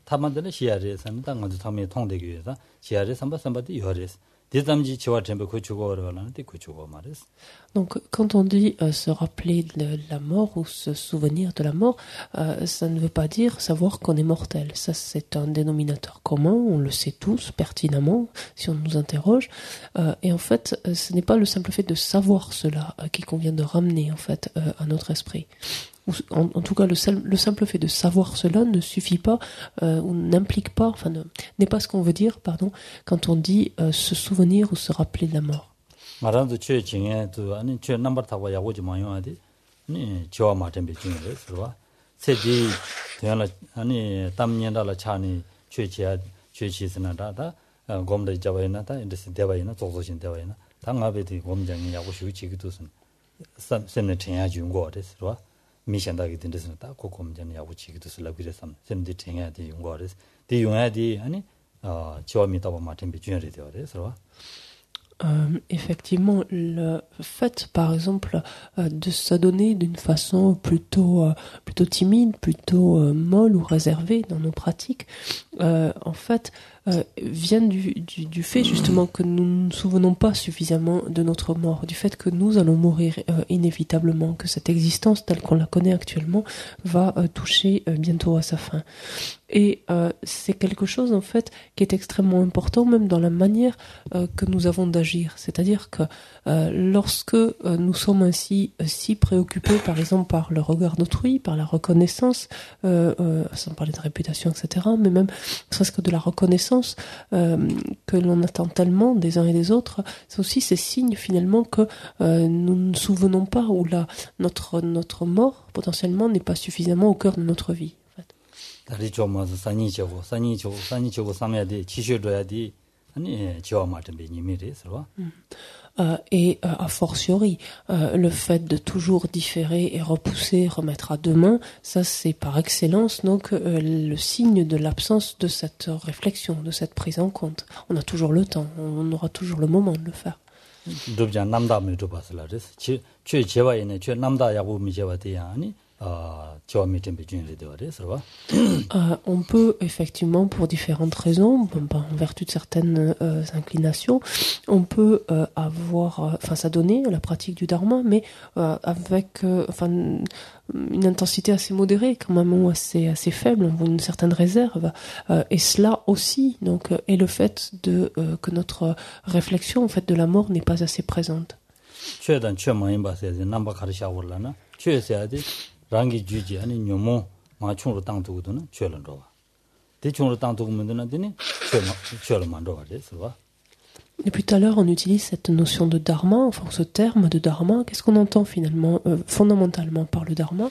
타만들 시야레선 당가도 타미 통되기에서 시야레 삼바삼바디 요레스 대담지 지와 전부 고추고라는데 고추고 말이스. Donc, quand on dit se rappeler de la mort ou se souvenir de la mort, ça ne veut pas dire savoir qu'on est mortel. Ça, c'est un dénominateur commun, on le sait tous pertinemment si on nous interroge. Et en fait, ce n'est pas le simple fait de savoir cela qui convient de ramener en fait à notre esprit. En tout cas, le simple fait de savoir cela ne suffit pas ou n'implique pas, enfin, n'est pas ce qu'on veut dire, pardon, quand on dit se souvenir ou se rappeler de la mort. 말한도 최 중에도 아니 최 넘버 타고 야고지 마요하디 니 저와 마템비 중에 그러와 세디 되나 아니 담년달라 차니 최지야 최지스나다다 곰데 잡아이나다 인데스 대바이나 조조신 대바이나 당아베디 곰장이 야고 쉬우치기도선 쌤네 ten야 준거です그러와 미션다기 된데스나다 고곰장이 야고 치기도스 라비레삼 쌤디 ten야디 용거です디 용야디 아니 저와 미다바 마템비 중에 되어です그러와 Effectivement, le fait, par exemple, de s'adonner d'une façon plutôt timide, plutôt molle ou réservée dans nos pratiques, en fait, vient du fait justement que nous ne nous souvenons pas suffisamment de notre mort, du fait que nous allons mourir inévitablement, que cette existence telle qu'on la connaît actuellement va toucher bientôt à sa fin. Et c'est quelque chose en fait qui est extrêmement important même dans la manière que nous avons d'agir. C'est-à-dire que lorsque nous sommes ainsi si préoccupés par exemple par le regard d'autrui, par la reconnaissance, sans parler de réputation, etc., mais même presque de la reconnaissance que l'on attend tellement des uns et des autres, c'est aussi ces signes finalement que nous ne nous souvenons pas ou notre mort potentiellement n'est pas suffisamment au cœur de notre vie. 다리 좀아서 산이죠. 삼야디 지셔줘야디 아니 지와 맞은 베니미레스와 Et a fortiori, le fait de toujours différer et repousser, remettre à demain, ça c'est par excellence donc le signe de l'absence de cette réflexion, de cette prise en compte. On a toujours le temps, on aura toujours le moment de le faire. dobjan namda me do basalares che jewa ine che namda yabu mi jewa de yani on peut effectivement, pour différentes raisons, en vertu de certaines inclinations, on peut s'adonner à la pratique du dharma, mais avec une intensité assez modérée, quand même, ou assez faible, une certaine réserve. Et cela aussi, donc, est le fait que notre réflexion, en fait, de la mort n'est pas assez présente. rangi juji ani nyomo ma chungro tang tu du na chölen ro ba de chungro tang tu mu de na de ni chölen man ro ba de so ba. Depuis tout à l'heure, on utilise cette notion de dharma, enfin ce terme de dharma. Qu'est-ce qu'on entend finalement, fondamentalement par le dharma?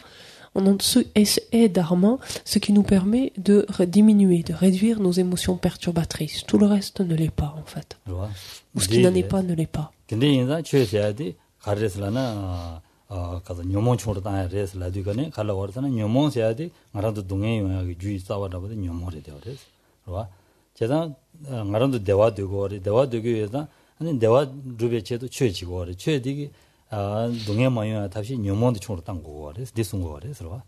On entend ce est dharma, ce qui nous permet de diminuer, de réduire nos émotions perturbatrices. Tout le reste ne l'est pas en fait. Ou ce qui n'en est pas ne l'est pas. 가서 녀몬 총으로 다야 레스 라디가네 갈라 거르다는 녀몬 해야지 나라도 동해 용하게 주의 싸워다보다 녀몬이 되어 그래서 그러와 제가 나라도 대화되고 위해서 아니 대화 루베체도 최지고 그래 최디기 동해 마요 다시 녀몬도 총으로 딴 거고 그래서 디슨 거 그래서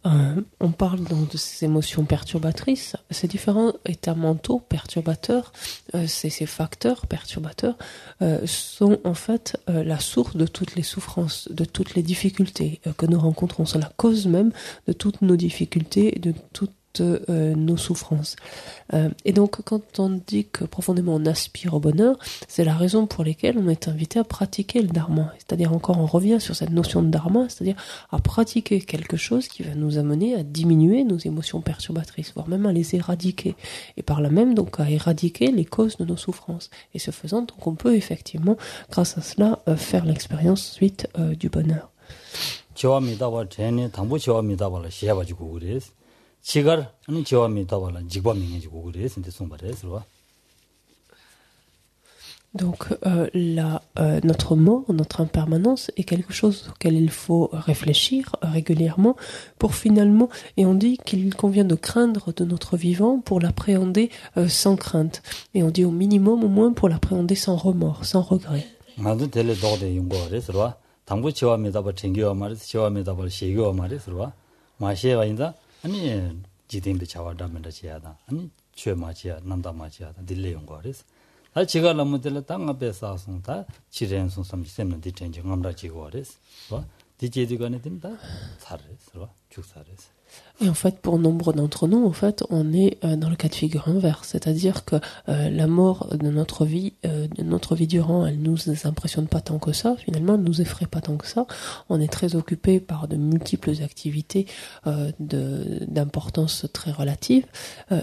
On parle donc de ces émotions perturbatrices. Ces différents états mentaux perturbateurs, ces facteurs perturbateurs, sont en fait la source de toutes les souffrances, de toutes les difficultés que nous rencontrons. C'est la cause même de toutes nos difficultés, de toutes nos souffrances. Et donc, quand on dit que profondément on aspire au bonheur, c'est la raison pour laquelle on est invité à pratiquer le dharma. C'est-à-dire, encore, on revient sur cette notion de dharma, c'est-à-dire à pratiquer quelque chose qui va nous amener à diminuer nos émotions perturbatrices, voire même à les éradiquer. Et par là même, donc, à éradiquer les causes de nos souffrances. Et ce faisant, donc, on peut effectivement, grâce à cela, faire l'expérience suite du bonheur. Donc notre mort, notre impermanence est quelque chose auquel il faut réfléchir régulièrement pour finalement, et on dit qu'il convient de craindre de notre vivant pour l'appréhender sans crainte. Et on dit au minimum au moins pour l'appréhender sans remords, sans regret. 아니 지딩비 차와다면다 지야다 아니 최마지야 남다마지야 딜레 용거레스 아 지가 남들 땅 앞에 사송다 지ren송 섬지세는 디텐지 감다 지고레스 와 디제디가네 된다 살레스 와 죽살레스. Et en fait, pour nombre d'entre nous, en fait, on est dans le cas de figure inverse, c'est-à-dire que la mort de notre vie durant, elle nous impressionne pas tant que ça. Finalement, elle nous effraie pas tant que ça. On est très occupé par de multiples activités d'importance très relative.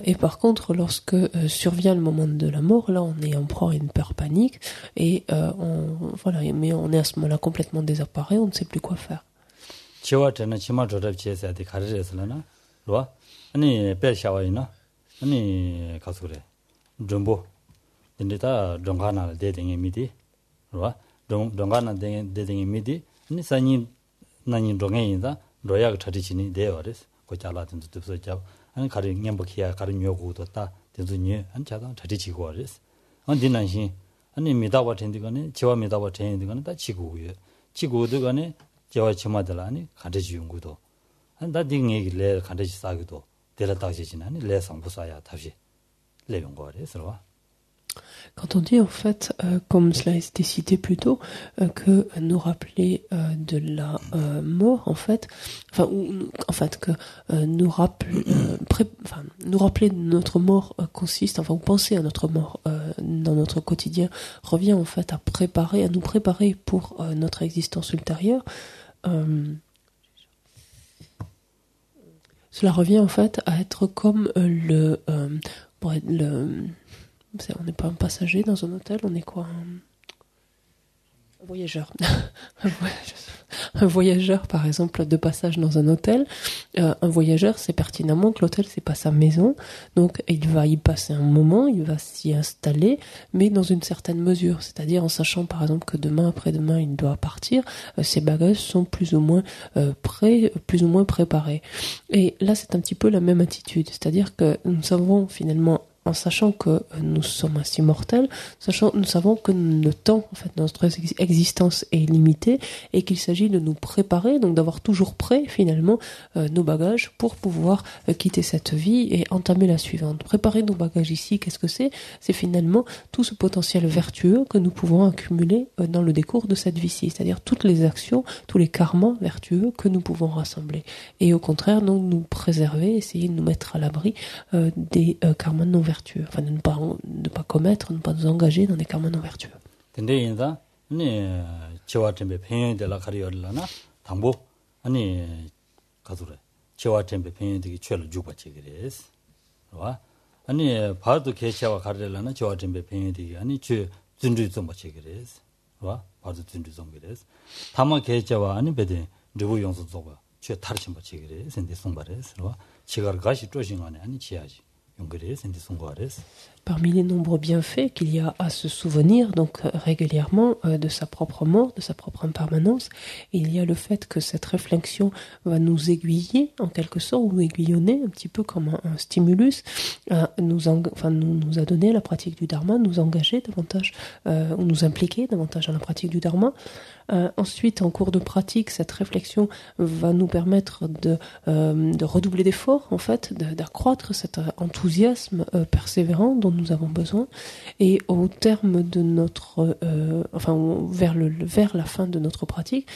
Et par contre, lorsque survient le moment de la mort, là, on est en proie à une peur panique et mais on est à ce moment-là complètement désemparé, on ne sait plus quoi faire. 치와트는 치마 조답치에서한테 가르쳤으려나? 로? 아니 배샤와이나? 아니 가서 그래. 점보. 근데다 정가나 대등이 미디. 로? 정가나 대등이 미디. 아니 사니 나니 정해인다. 로약 처리지니 되어레스. 고잘라든지 뜻서 잡. 아니 가르 냠버키야 가르 묘고도 따. 된주니 안차다 처리지고 어레스. 언디난시 아니 미다와 텐디가네 지와 미다와 텐디가네 다 지고요. 지고도가네 제와 치마들라니 가르치 연구도 한다 딩에길래 가르치 싸기도 데려다지지나니 레상부사야 다시 레용거래서. Quand on dit en fait, comme cela a été cité plus tôt, que nous rappeler de la mort, en fait, que nous rappeler de notre mort consiste, ou penser à notre mort dans notre quotidien revient en fait à nous préparer pour notre existence ultérieure. Cela revient en fait à être comme on n'est pas un passager dans un hôtel, on est quoi? Un voyageur. Un voyageur, par exemple, de passage dans un hôtel. Un voyageur sait pertinemment que l'hôtel, c'est pas sa maison. Donc, il va y passer un moment, il va s'y installer, mais dans une certaine mesure. C'est-à-dire en sachant, par exemple, que demain, après-demain, il doit partir, ses bagages sont plus ou moins prêts, plus ou moins préparés. Et là, c'est un petit peu la même attitude. C'est-à-dire que nous savons finalement, en sachant que nous sommes ainsi mortels, nous savons que le temps, en fait, de notre existence est limité et qu'il s'agit de nous préparer, donc d'avoir toujours prêt, finalement, nos bagages pour pouvoir quitter cette vie et entamer la suivante. Préparer nos bagages ici, qu'est-ce que c'est? C'est finalement tout ce potentiel vertueux que nous pouvons accumuler dans le décours de cette vie-ci, c'est-à-dire toutes les actions, tous les karmas vertueux que nous pouvons rassembler. Et au contraire, nous préserver, essayer de nous mettre à l'abri des karmas non vertueux. Enfin, de ne pas commettre, de ne pas nous engager dans des karmas non vertueux. Parmi les nombreux bienfaits qu'il y a à se souvenir donc régulièrement de sa propre mort, de sa propre impermanence, il y a le fait que cette réflexion va nous aiguiller en quelque sorte, ou nous aiguillonner un petit peu comme un stimulus, nous a donné la pratique du dharma, nous engager davantage, ou nous impliquer davantage dans la pratique du dharma. Ensuite, en cours de pratique, cette réflexion va nous permettre de redoubler d'efforts, en fait, d'accroître cet enthousiasme persévérant dont nous avons besoin. Et au terme de vers la fin de notre pratique,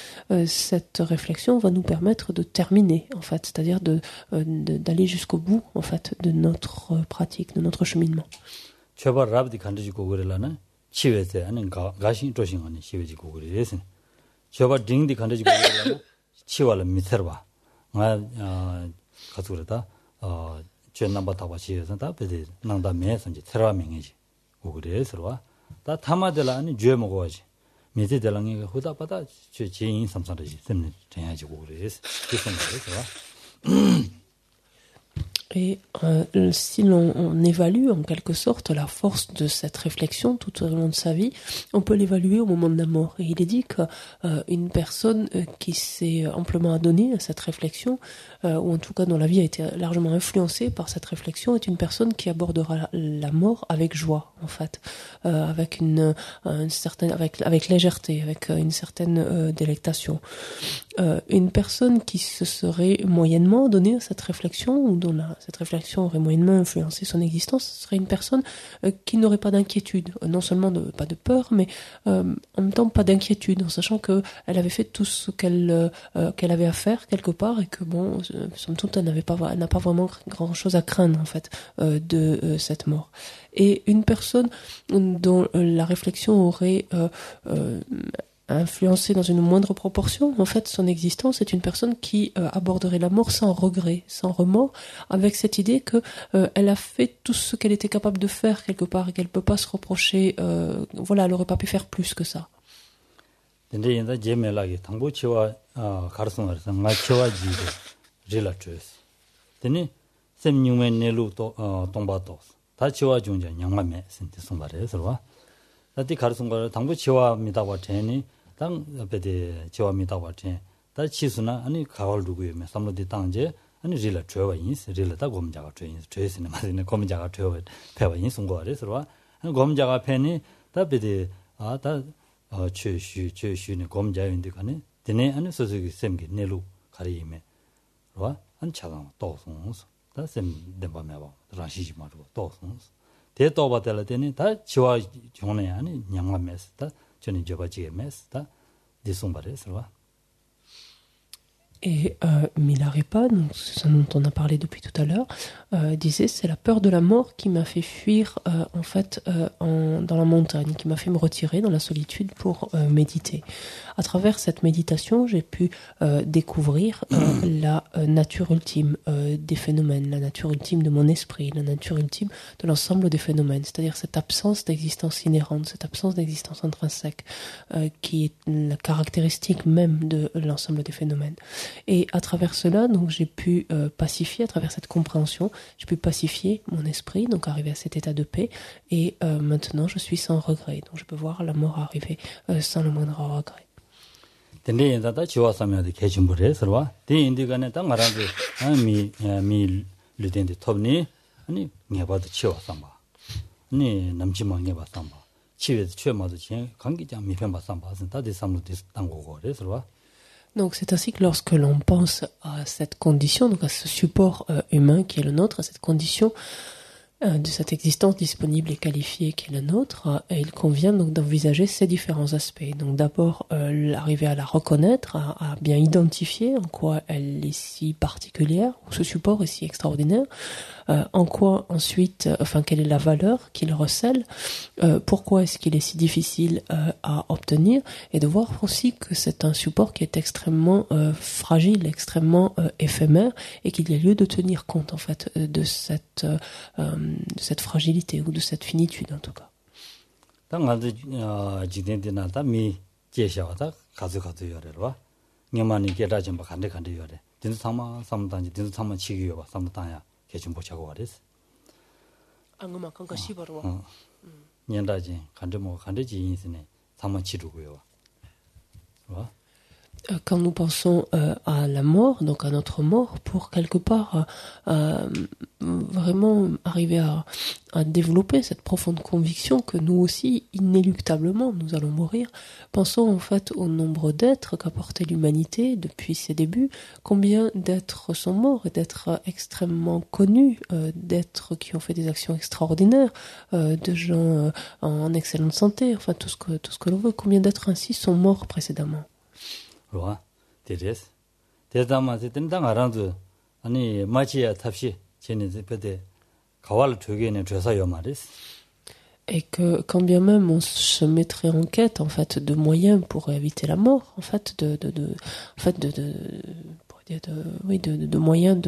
cette réflexion va nous permettre de terminer, en fait, c'est-à-dire d'aller jusqu'au bout, en fait, de notre pratique, de notre cheminement. 저바 딩디 간다지고 그러면 치와를 미터봐. 가서 그러다 저 넘버 타고 시에서 다 베데 난다 매선지 테라밍이지. 그래서와 다 타마들 아니 죄 먹어야지. 미제들랑이 후다바다 저 제인 삼사르지 때문에 돼야지고 그래서 그래서 Et si l'on évalue en quelque sorte la force de cette réflexion tout au long de sa vie, on peut l'évaluer au moment de la mort. Et il est dit qu'une personne qui s'est amplement adonnée à cette réflexion, ou en tout cas dont la vie a été largement influencée par cette réflexion, est une personne qui abordera la mort avec joie, en fait, avec une certaine, avec légèreté, avec une certaine délectation. Une personne qui se serait moyennement donnée à cette réflexion, ou dont cette réflexion aurait moyennement influencé son existence, ce serait une personne qui n'aurait pas d'inquiétude, non seulement pas de peur, mais en même temps pas d'inquiétude, en sachant qu'elle avait fait tout ce qu'elle avait à faire quelque part, et que bon, somme toute, elle n'a pas vraiment grand chose à craindre en fait de cette mort. Et une personne dont la réflexion aurait influencé dans une moindre proportion, en fait, son existence est une personne qui aborderait la mort sans regret, sans remords, avec cette idée que elle a fait tout ce qu'elle était capable de faire quelque part et qu'elle peut pas se reprocher. Voilà, elle aurait pas pu faire plus que ça. 당 앞에 지와미다 와체 다 치수나 아니 가월 두고요 삼로디 땅제 아니 릴라 줘와 인스 릴라다 검자가 줘 인스 줘스네 맞네 검자가 줘 배워 인스 거래서와 아니 검자가 팬이 다비디 아다 최슈네 검자인데 가네 되네 아니 소소기 셈기 내루 가리메 와 안차가 또송스 다셈 데바메바 라시지 마르고 또송스 대또바텔라 되니 다 지와 종네 아니 냥마메스 다 Et Milarepa, donc ce dont on a parlé depuis tout à l'heure, disait c'est la peur de la mort qui m'a fait fuir en fait dans la montagne, qui m'a fait me retirer dans la solitude pour méditer. À travers cette méditation, j'ai pu découvrir la nature ultime des phénomènes, la nature ultime de mon esprit, la nature ultime de l'ensemble des phénomènes, c'est-à-dire cette absence d'existence inhérente, cette absence d'existence intrinsèque qui est la caractéristique même de l'ensemble des phénomènes. Et à travers cela, donc j'ai pu pacifier, à travers cette compréhension, j'ai pu pacifier mon esprit, donc arriver à cet état de paix. Et maintenant, je suis sans regret. Donc je peux voir la mort arriver sans le moindre regret. 근데 인자다 지와사면의 개심부래 서와 대 인디간에 땅 말한지 미 르덴데 톱니 아니 녀바도 치와삼바 아니 남지만 녀바삼바 치외도 최마도 진 관계장 미편바 삼바선 다들 삼로도 당고고 그래서와. Donc c'est ainsi que lorsque l'on pense à cette condition, donc à ce support humain qui est le nôtre, à cette condition de cette existence disponible et qualifiée qui est la nôtre, et il convient donc d'envisager ces différents aspects. Donc d'abord arriver à la reconnaître, à bien identifier en quoi elle est si particulière, ou ce support est si extraordinaire, en quoi ensuite, quelle est la valeur qu'il recèle, pourquoi est-ce qu'il est si difficile à obtenir, et de voir aussi que c'est un support qui est extrêmement fragile, extrêmement éphémère, et qu'il y a lieu de tenir compte en fait de cette fragilité ou de cette finitude en tout cas. Quand nous pensons à la mort, donc à notre mort, pour quelque part vraiment arriver à développer cette profonde conviction que nous aussi, inéluctablement, nous allons mourir, pensons en fait au nombre d'êtres qu'a porté l'humanité depuis ses débuts, combien d'êtres sont morts et d'êtres extrêmement connus, d'êtres qui ont fait des actions extraordinaires, de gens en excellente santé, enfin tout ce que l'on veut, combien d'êtres ainsi sont morts précédemment. Et que quand bien même on se mettrait en quête en fait de moyens pour éviter la mort, en fait de moyens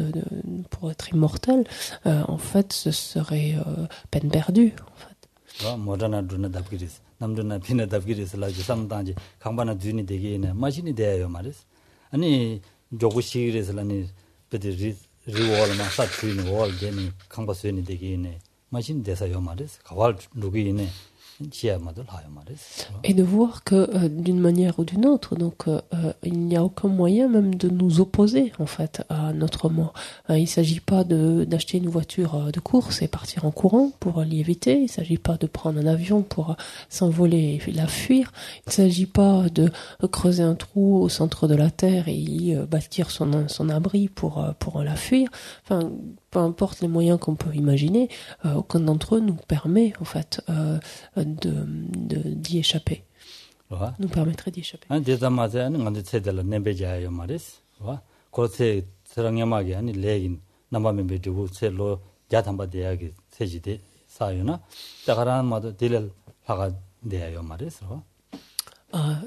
pour être immortel, en fait ce serait peine perdue en fait. 남들나 피나 답기리스라지 삼단지 강바나 뒤니 되게네 마신이 돼요 말이스 아니 조구시리스라니 베드리 리월마 사트리는 월 게니 캉바스니 되기네 마신 대사요 말이스 가발 루기네 지야마들 하요 말이스. Et de voir que d'une manière ou d'une autre, donc il n'y a aucun moyen même de nous opposer en fait à notre mort. Il ne s'agit pas d'acheter une voiture de course et partir en courant pour l'y éviter. Il ne s'agit pas de prendre un avion pour s'envoler et la fuir. Il ne s'agit pas de creuser un trou au centre de la terre et y bâtir son abri pour la fuir. Enfin, peu importe les moyens qu'on peut imaginer, aucun d'entre eux nous permet en fait d'y échapper. Nous permettrait d'y échapper.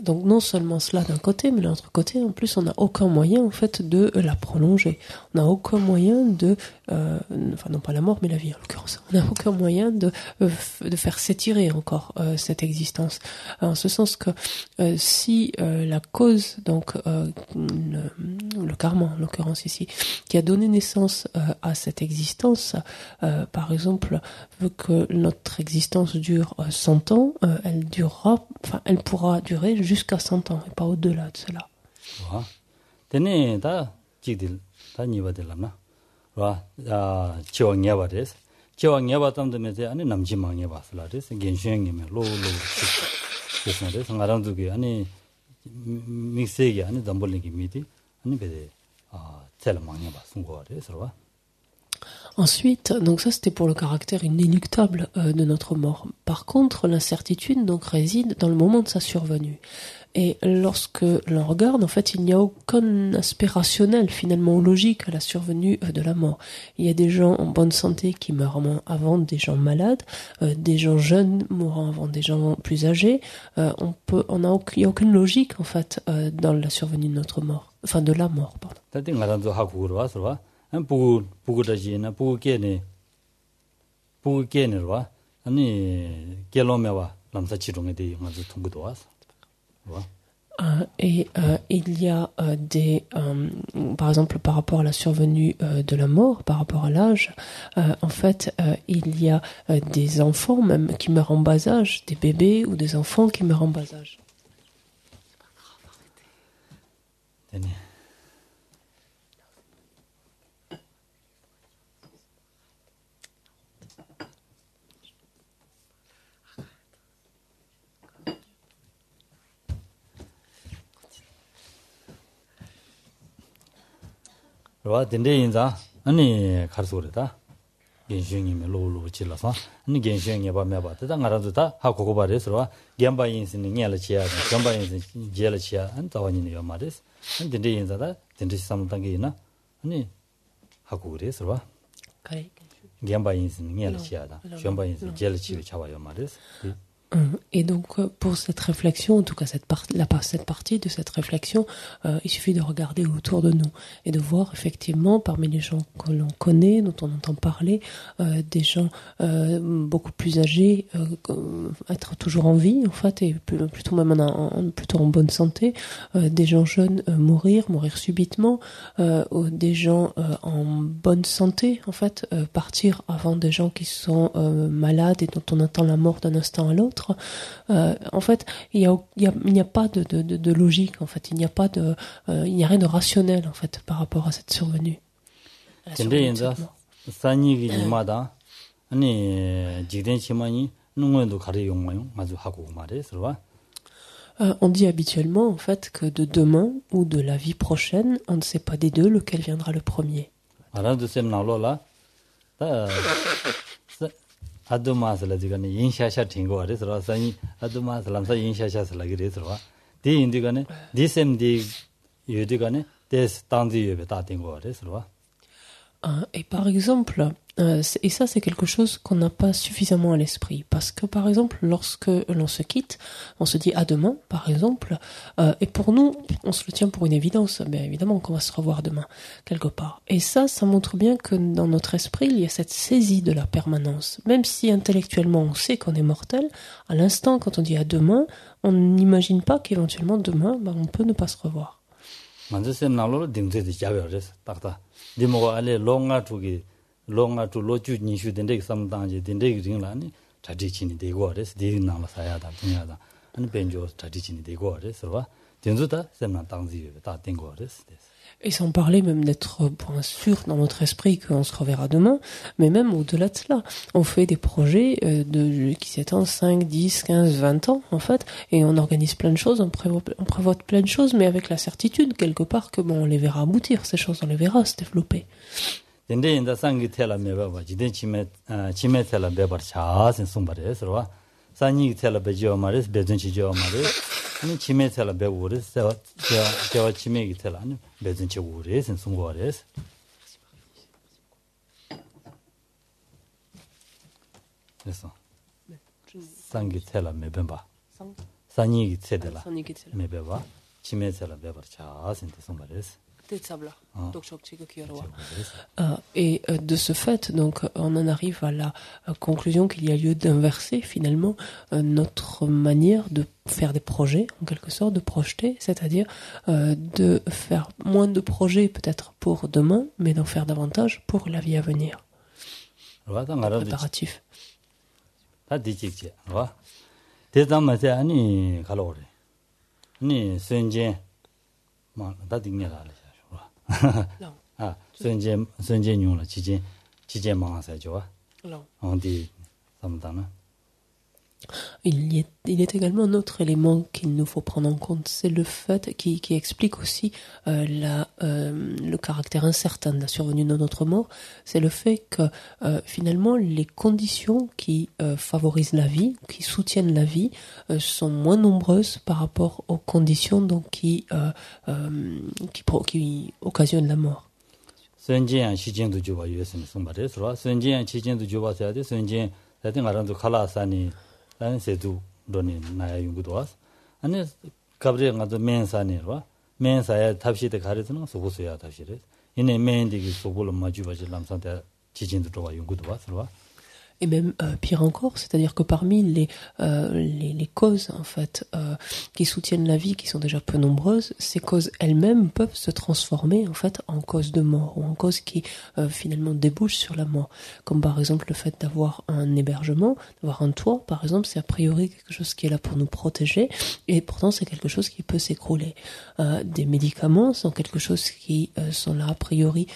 Donc non seulement cela d'un côté, mais de l'autre côté, en plus, on n'a aucun moyen en fait de la prolonger. On n'a aucun moyen de, enfin non pas la mort, mais la vie en l'occurrence. On n'a aucun moyen de faire s'étirer encore cette existence. En ce sens que si la cause, donc le karma en l'occurrence ici, qui a donné naissance à cette existence, par exemple, veut que notre existence dure 100 ans, elle durera, enfin elle pourra durer jusqu'à 100 ans et pas au-delà de cela. Tene da jigdil da niwa delana. Wa chiwa ngeba des. Chiwa ngeba tamde meze ani namji ma ngeba sala des. Gensheng ngeme lo des des ngaran duge ani mixege ani dambolngi midi ani bede tel ma ngeba sungo des wa. Ensuite, donc ça c'était pour le caractère inéluctable de notre mort. Par contre, l'incertitude donc réside dans le moment de sa survenue. Et lorsque l'on regarde, en fait, il n'y a aucun aspect rationnel, finalement logique à la survenue de la mort. Il y a des gens en bonne santé qui meurent avant des gens malades, des gens jeunes mourant avant des gens plus âgés. Il n'y a aucune logique, en fait, dans la survenue de notre mort. Enfin, de la mort, pardon. 부구다지나 부게네 부게네와 아니 겔로메와 남사치롱에 대해 가지고 통고도 왔어. Et il y a par exemple par rapport à la survenue de la mort, par rapport à l'âge, en fait il y a des enfants même qui meurent en bas âge, des bébés ou des enfants qui meurent en bas âge. 와 덴데인자 아니 가르소르다 genshengime lo chilasa ni genshenge ba me ba ta ngarazu ta ha ko ba res ro gemba yin ni ngela chia gemba yin jela chia an tawani ni yo ma res an dinde yin za da dinde sam tang ge na ani ha ko res ro gemba yin ni ngela chia da gemba yin jela chia cha wa yo ma res. Et donc pour cette réflexion, en tout cas cette partie de cette réflexion, il suffit de regarder autour de nous et de voir effectivement parmi les gens que l'on connaît, dont on entend parler, des gens beaucoup plus âgés, être toujours en vie en fait, et plutôt même plutôt en bonne santé, des gens jeunes mourir subitement, ou des gens en bonne santé en fait, partir avant des gens qui sont malades et dont on attend la mort d'un instant à l'autre. En fait, il n'y a pas de logique. En fait, il n'y a rien de rationnel en fait par rapport à cette survenue. On dit habituellement en fait que de demain ou de la vie prochaine, on ne sait pas des deux lequel viendra le premier. 아두마스라 지간에 인샤샤 팅고 아래서 사니 아두마스람사 인샤샤스라 그래서 디 인디간에 디셈디 유디간에 데스 단지에 다 팅고 아래서. Et par exemple, et ça c'est quelque chose qu'on n'a pas suffisamment à l'esprit, parce que par exemple lorsque l'on se quitte, on se dit à demain par exemple, et pour nous on se le tient pour une évidence, bien évidemment qu'on va se revoir demain quelque part, et ça montre bien que dans notre esprit il y a cette saisie de la permanence, même si intellectuellement on sait qu'on est mortel, à l'instant quand on dit à demain, on n'imagine pas qu'éventuellement demain on peut ne pas se revoir. 먼저 셈나로 딩제지 자벼레스 딱다 디모가 알레 롱가 투기 롱가 투 로주 니슈 된데 삼당지 된데 링라니 tradichini degores digna sayada tunyada an benjo tradichini degores va denzuta semna tangzi ta dengores. Et sans parler même d'être point sûr dans notre esprit qu'on se reverra demain, mais même au-delà de cela, on fait des projets qui s'étendent 5, 10, 15, 20 ans en fait, et on organise plein de choses, on prévoit plein de choses, mais avec la certitude quelque part que on les verra aboutir, ces choses, on les verra se développer. 근데 인자 상기 텔라 메바 지데 치메 텔라 베버 차신 숨바레스와 산이 텔라 베지오 마레스 베든치지오 마레스 아니 치메 텔라 베우레스 저 치메기 텔라 아니 베든치 우레스 숨고레스 그래서 상기 텔라 메벤바 산이 텔라 메베바 치메 텔라 베버 차신 숨바레스. Et de ce fait, donc, on en arrive à la conclusion qu'il y a lieu d'inverser finalement notre manière de faire des projets, en quelque sorte, de projeter, c'est-à-dire de faire moins de projets peut-être pour demain, mais d'en faire davantage pour la vie à venir. Préparatif. Non. Ah, Sunjin Chijin Mangasa Joa. On dit Samdana. Il est également un autre élément qu'il nous faut prendre en compte, c'est le fait qui explique aussi le caractère incertain de la survenue de notre mort, c'est le fait que finalement les conditions qui favorisent la vie, qui soutiennent la vie, sont moins nombreuses par rapport aux conditions donc qui occasionnent la mort. Sunjin Chijin du Joa Yusin Sumbare, Sunjin Chijin du Joa Sadi, Sunjin Arandu Kalasani. 나는 세두 돈이 나야 용구도와서 아니 가브리가 가도 맨사네로 맨사야 탑시대 가르드는 소고소야 탑시래 이내 맨디기 소불로 마주바지 람산데 지진도 도와 용구도와서. Et même pire encore, c'est-à-dire que parmi les causes en fait qui soutiennent la vie, qui sont déjà peu nombreuses, ces causes elles-mêmes peuvent se transformer en fait en causes de mort ou en causes qui finalement débouchent sur la mort. Comme par exemple le fait d'avoir un hébergement, d'avoir un toit, par exemple, c'est a priori quelque chose qui est là pour nous protéger, et pourtant c'est quelque chose qui peut s'écrouler. Des médicaments sont quelque chose qui sont là a priori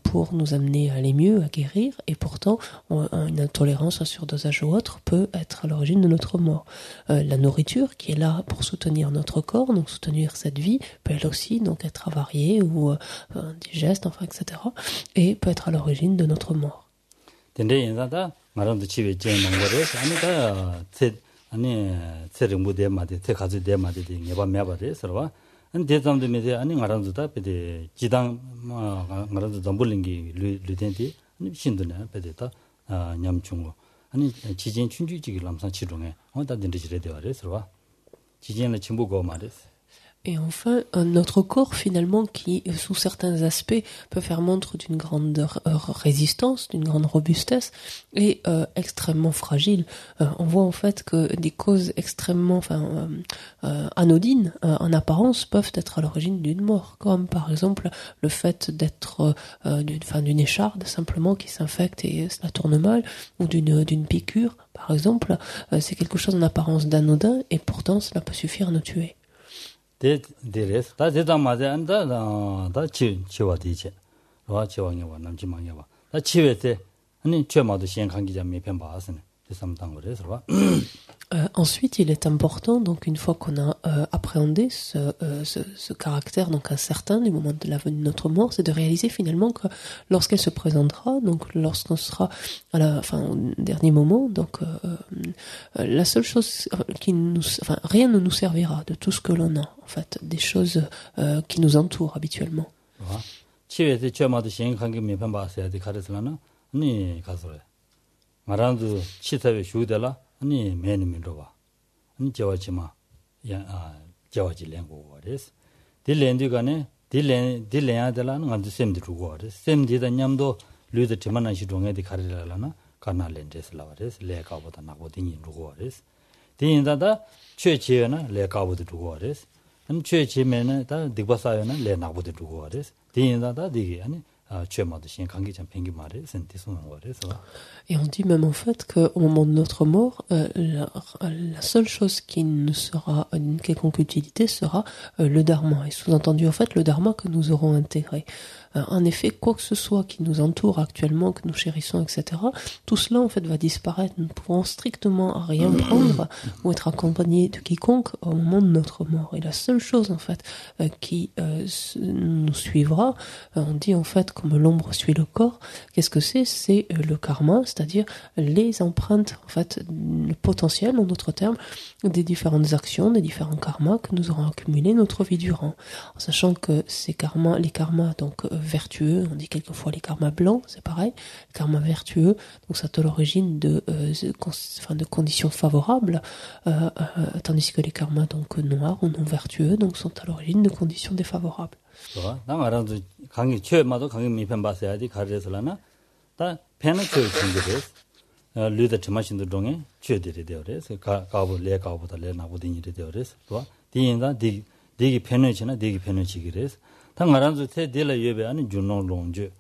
pour nous amener à aller mieux, à guérir, et pourtant une intolérance, un surdosage ou autre peut être à l'origine de notre mort. La nourriture qui est là pour soutenir notre corps, donc soutenir cette vie, peut elle aussi donc être avariée ou indigeste, enfin etc. et peut être à l'origine de notre mort. 냠충고 아니 지진 춘주지기 람산 치동에 어다 된지래 되어래서 지진을 침보고 말했어. Et enfin, notre corps, finalement, qui, sous certains aspects, peut faire montre d'une grande résistance, d'une grande robustesse, est extrêmement fragile. On voit en fait que des causes extrêmement anodines, en apparence, peuvent être à l'origine d'une mort, comme par exemple le fait d'être d'une écharde, simplement, qui s'infecte et cela tourne mal, ou d'une piqûre, par exemple. C'est quelque chose en apparence d'anodin, et pourtant, cela peut suffire à nous tuer. 데레스 다 대담마데 안다 다 치와디체 와 치와냐와 남지망냐와 다 치웨테 아니 죄마도 시행 관계자 몇편 봐서는 대삼당 그래서 Ensuite, il est important, donc une fois qu'on a appréhendé ce caractère donc incertain du moment de la venue de notre mort, c'est de réaliser finalement que lorsqu'elle se présentera, donc lorsqu'on sera au dernier moment, donc la seule chose rien ne nous servira de tout ce que l'on a, en fait, des choses qui nous entourent habituellement. 치외대 죄마도 시행 관계 몇편 봐서야 돼 가르스라나 아니 가서래 말한도 치타에 주되라 아니 매니민로와 아니 저와지마 야 저와지 랭고 그래서 딜렌디가네 딜렌야들라는 간도 셈디 주고 그래서 셈디다 냠도 류드 지만한시 동에디 가르라라나 가나렌데스라 그래서 레가보다 나고딩이 주고 그래서 딘다다 최지에나 레가보도 주고 그래서 안 최치면은 다 딕바사요는 레나보도 두고 그래서 디인다다 디게 아니 최마도 신 관계 참 뱅기 말에 센티스는 거래서. Et on dit même en fait qu'au moment de notre mort, la seule chose qui nous sera d'une quelconque utilité sera le dharma. Et sous-entendu en fait le dharma que nous aurons intégré. En effet, quoi que ce soit qui nous entoure actuellement, que nous chérissons, etc., tout cela en fait va disparaître. Nous ne pourrons strictement rien prendre ou être accompagnés de quiconque au moment de notre mort. Et la seule chose en fait qui nous suivra, on dit en fait comme l'ombre suit le corps. Qu'est-ce que c'est? C'est le karma, c'est-à-dire les empreintes, en fait, le potentiel, en d'autres termes, des différentes actions, des différents karmas que nous aurons accumulés notre vie durant. En sachant que ces karmas, les karmas donc vertueux, on dit quelquefois les karmas blancs, c'est pareil, les karmas vertueux, donc c'est à l'origine de conditions favorables, tandis que les karmas donc noirs ou non vertueux donc sont à l'origine de conditions défavorables. 나가라도 강이 최마도 강이 미편 봤어야지 가르쳐서라나 다 펜을 쳐야 되는데 류다 점마신도 동에 최들이 되어래서 가부 레 가부다 레 나부딘이 되어래서 또 디인다 디기 펜을 치나 디기 펜을 치기래서 당가란도 태딜라 예배 아니 준노롱주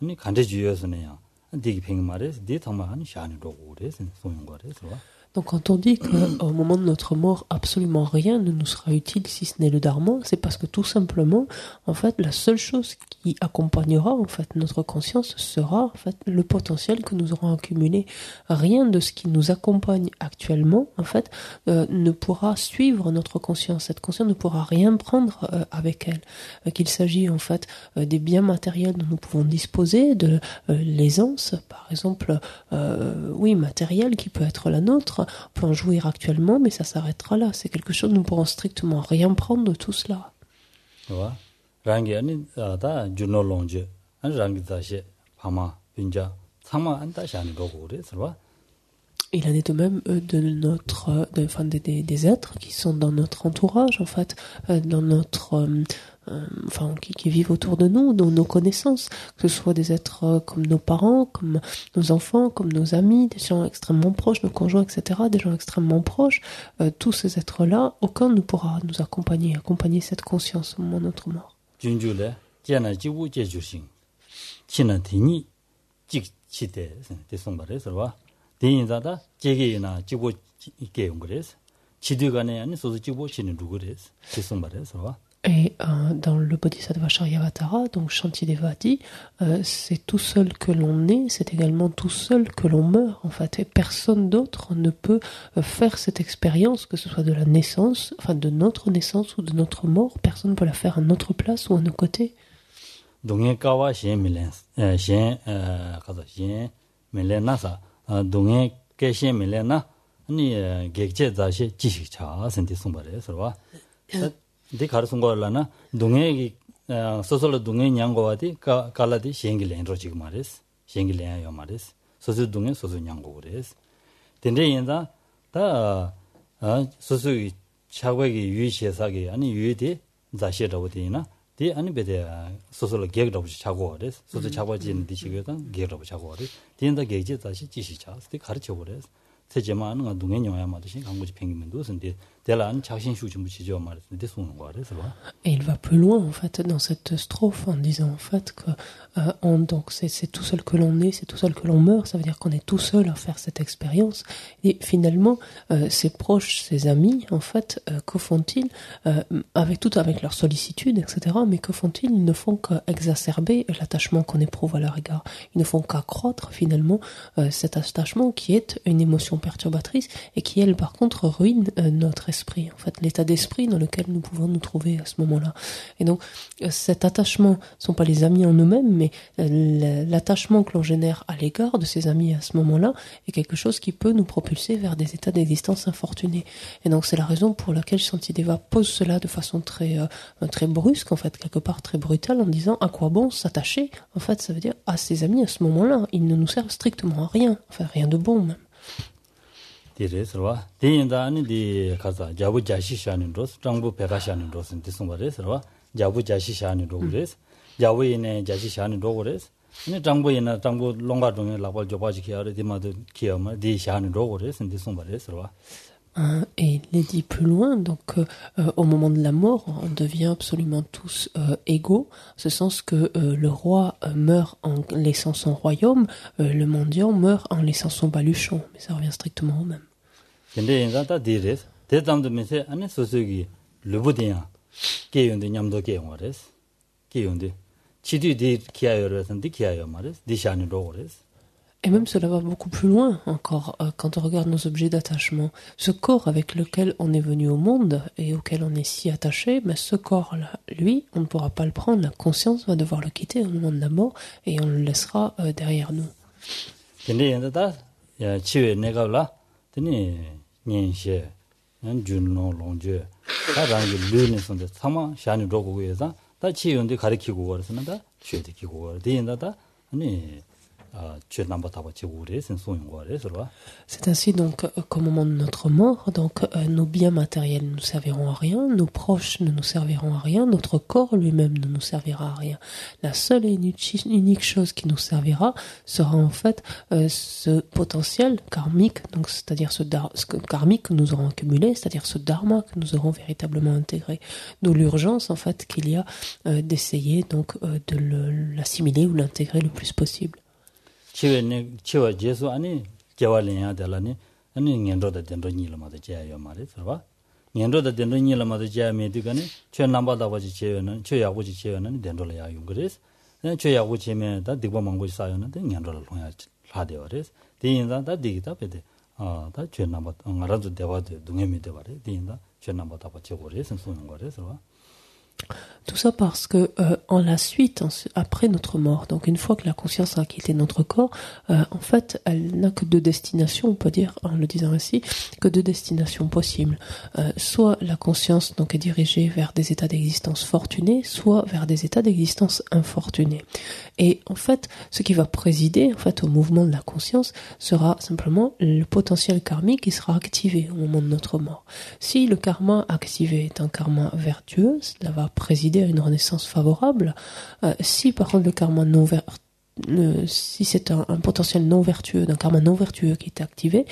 아니 간제 주여서네요 디기 펜 말에서 디 정말 샤니로 오래서 소용 거래서. Donc quand on dit qu'au moment de notre mort, absolument rien ne nous sera utile si ce n'est le dharma, c'est parce que tout simplement, en fait, la seule chose qui accompagnera en fait notre conscience sera en fait le potentiel que nous aurons accumulé. Rien de ce qui nous accompagne actuellement, en fait, ne pourra suivre notre conscience. Cette conscience ne pourra rien prendre avec elle. Qu'il s'agit en fait des biens matériels dont nous pouvons disposer, de l'aisance, par exemple, matériel qui peut être la nôtre. On peut en jouir actuellement, mais ça s'arrêtera là. C'est quelque chose, nous ne pourrons strictement rien prendre de tout cela. Il en est de même des êtres qui sont dans notre entourage, en fait, dans notre... qui vivent autour de nous, dans nos connaissances, que ce soit des êtres comme nos parents, comme nos enfants, comme nos amis, des gens extrêmement proches, nos conjoints, etc., des gens extrêmement proches, tous ces êtres-là, aucun ne pourra nous accompagner cette conscience au moment de notre mort. Et dans le Bodhisattva Charyavatara, donc Shantideva dit, c'est tout seul que l'on est, c'est également tout seul que l'on meurt, en fait. Et personne d'autre ne peut faire cette expérience, que ce soit de la naissance, enfin de notre naissance ou de notre mort, personne ne peut la faire à notre place ou à nos côtés. 동해 가와 셴밀렌 밀렌나사 동해 개셴 밀렌나 아니 객제자시 지식차 선티 송바래서 봐. 데 가르송 거라나 동해기 소설 동해 냥고와디 갈라디 셴길렌 로지고 말레스 셴길렌 요 말레스 소설 동해 소설 냥고 그레스 근데 인다 다 소설 차고기 유시사기 아니 유디 자시라고 되나 디 아니 베데 소설 계획도 차고 그레스 소설 차고지는 디시거든 계획도 차고 그레스 디인다 계획지 다시 지시차 디 가르쳐 그레스 세제만은 동해 영화 마듯이 강고지 팽기면도 선데 Et il va plus loin en fait dans cette strophe en disant en fait que donc c'est tout seul que l'on est, c'est tout seul que l'on meurt, ça veut dire qu'on est tout seul à faire cette expérience. Et finalement, ses proches, ses amis, en fait, que font-ils avec leur sollicitude, etc. Mais que font-ils? Ils ne font qu'exacerber l'attachement qu'on éprouve à leur égard. Ils ne font qu'accroître finalement cet attachement qui est une émotion perturbatrice et qui elle par contre ruine notre esprit, en fait, l'état d'esprit dans lequel nous pouvons nous trouver à ce moment-là. Et donc, cet attachement ne sont pas les amis en eux-mêmes, mais l'attachement que l'on génère à l'égard de ses amis à ce moment-là est quelque chose qui peut nous propulser vers des états d'existence infortunés. Et donc, c'est la raison pour laquelle Shantideva pose cela de façon très brusque, en fait, quelque part très brutale, en disant à quoi bon s'attacher? En fait, ça veut dire à ses amis à ce moment-là. Ils ne nous servent strictement à rien, enfin, rien de bon même. 디레스와 디인다니 디 가자 자부 자시샤는 로스 정부 배가샤는 로스 디송바레스와 자부 자시샤는 로그레스 자부인의 자시샤는 로그레스 네 정부이나 정부 롱가동에 라발 조바지 키아르 디마도 키어마 디샤는 로그레스 디송바레스와 Et il est dit plus loin, donc au moment de la mort, on devient absolument tous égaux, en ce sens que le roi meurt en laissant son royaume, le mendiant meurt en laissant son baluchon, mais ça revient strictement au même. 근데 인자다 디레스 대담도 메세 안에 소소기 르부디야 게윤데 냠도 게용어레스 게윤데 치디디 키아요르선디 키아요 말레스 디샤니 로고레스. Et même cela va beaucoup plus loin encore quand on regarde nos objets d'attachement. Ce corps avec lequel on est venu au monde et auquel on est si attaché, mais ce corps-là, lui, on ne pourra pas le prendre. La conscience va devoir le quitter au moment de la mort et on le laissera derrière nous. 근데 인자다 치외 내가라 드니 년셰 준노 롱제 다랑이 르네선데 사마 샤니 로고에서 다 치윤데 가르치고 그러서는다 쉐드키고 그러데 인자다 아니 C'est ainsi donc qu'au moment de notre mort, donc nos biens matériels ne nous serviront à rien, nos proches ne nous serviront à rien, notre corps lui-même ne nous servira à rien. La seule et unique chose qui nous servira sera en fait ce potentiel karmique, donc c'est-à-dire ce karmique que nous aurons accumulé, c'est-à-dire ce dharma que nous aurons véritablement intégré. D'où l'urgence en fait qu'il y a d'essayer donc de l'assimiler ou l'intégrer le plus possible. 치와 제수 아니 개발해야 되라니 아니 년도다 된도니라마도 제야요 말이죠. 년도다 된도니라마도 제야면 되가니 최 남바다 버지 제여는 최야고지 제여는 된도라야 용 그래서 최야고 제면 다 디고 망고지 사요는 년도를 통해 하대요. 그래서 디인다 다 디기다 베데 다 최남바 알아도 대화도 동해미 대화래 디인다 최남바다 버지 고래서 소는 거래서. Tout ça parce que en la suite, après notre mort, donc une fois que la conscience a quitté notre corps, en fait, elle n'a que deux destinations, on peut dire, en le disant ainsi, que deux destinations possibles. Soit la conscience donc est dirigée vers des états d'existence fortunés, soit vers des états d'existence infortunés. Et en fait, ce qui va présider en fait au mouvement de la conscience sera simplement le potentiel karmique qui sera activé au moment de notre mort. Si le karma activé est un karma vertueux, cela va présider à une renaissance favorable. Si par contre le karma non si c'est un potentiel non vertueux, d'un karma non vertueux qui est activé,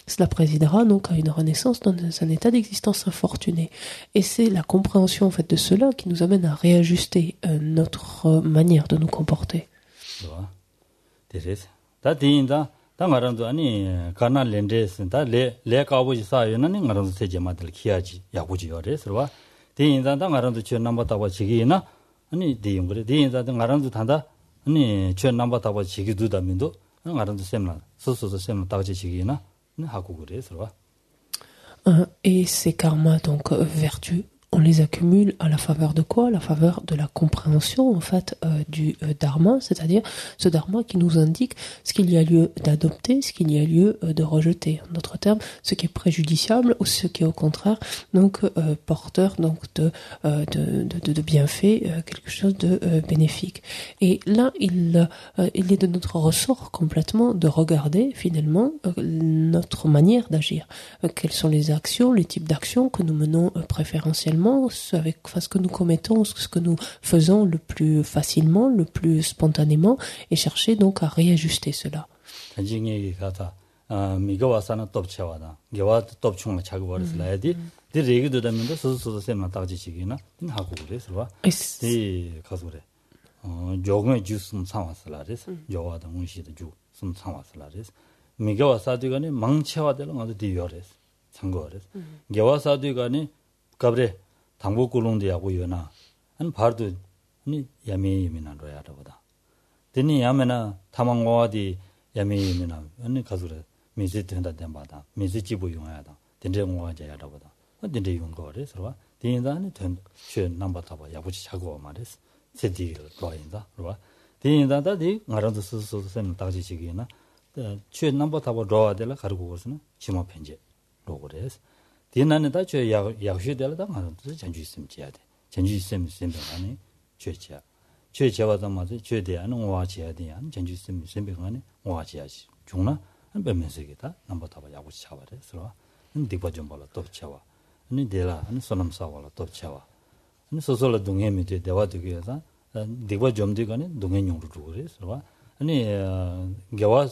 cela présidera donc à une renaissance dans un état d'existence infortuné. Et c'est la compréhension en fait de cela qui nous amène à réajuster notre manière de nous comporter. 당가랑도 아니 가나 렌데스다 레 까보지 사요는 가랑도 세제마들 키야지 야고지요레스와 대인자 당가랑도 저 남바다고 지기나 아니 대용 그래 대인자 당가랑도 단다 아니 저 남바다고 지기도다면도 가랑도 셈나 소소소 셈나 다지 지기나 하고 그래서와. Et ces karmas donc vertueux, on les accumule à la faveur de quoi? À la faveur de la compréhension en fait du dharma, c'est-à-dire ce dharma qui nous indique ce qu'il y a lieu d'adopter, ce qu'il y a lieu de rejeter. En d'autres termes, ce qui est préjudiciable ou ce qui est au contraire donc porteur donc de bienfaits, quelque chose de bénéfique. Et là, il est de notre ressort complètement de regarder finalement notre manière d'agir. Quelles sont les actions, les types d'actions que nous menons préférentiellement avec ce que nous commettons, ce que nous faisons le plus facilement, le plus spontanément, et chercher donc à réajuster cela. 당고꿀롱도 야고요나 한 바도 니 야메이미나 로야라보다 드니 야메나 타망고와디 야메이미나 아니 가수래 미지트 한다 덴바다 미지지부 용하야다 덴데고와자야라보다 덴데 용거래 서로 딘다니 된 남바타바 야부지 자고 말했어 세디 로인다 로와 딘다다디 나라도 스스로선 다지지기나 최 남바타바 로와델라 가르고 거스는 지마 편제 로고래스 디나는다 저 약시들다 말도 전주 있으면 지야 돼. 전주 있으면 생각하네. 죄지야. 죄지와도 맞아. 죄대하는 오아지야 돼. 전주 있으면 생각하네. 오아지야지. 중나 한 변면색이다. 넘버 타봐 야고 차와래. 서로. 디바 좀 벌어 또 차와. 아니 데라 아니 소남사와라 또 차와. 아니 소소라 동해미 돼. 대화 되게서 디바 좀 되가네. 동해용으로 그래. 서로. 아니 겨와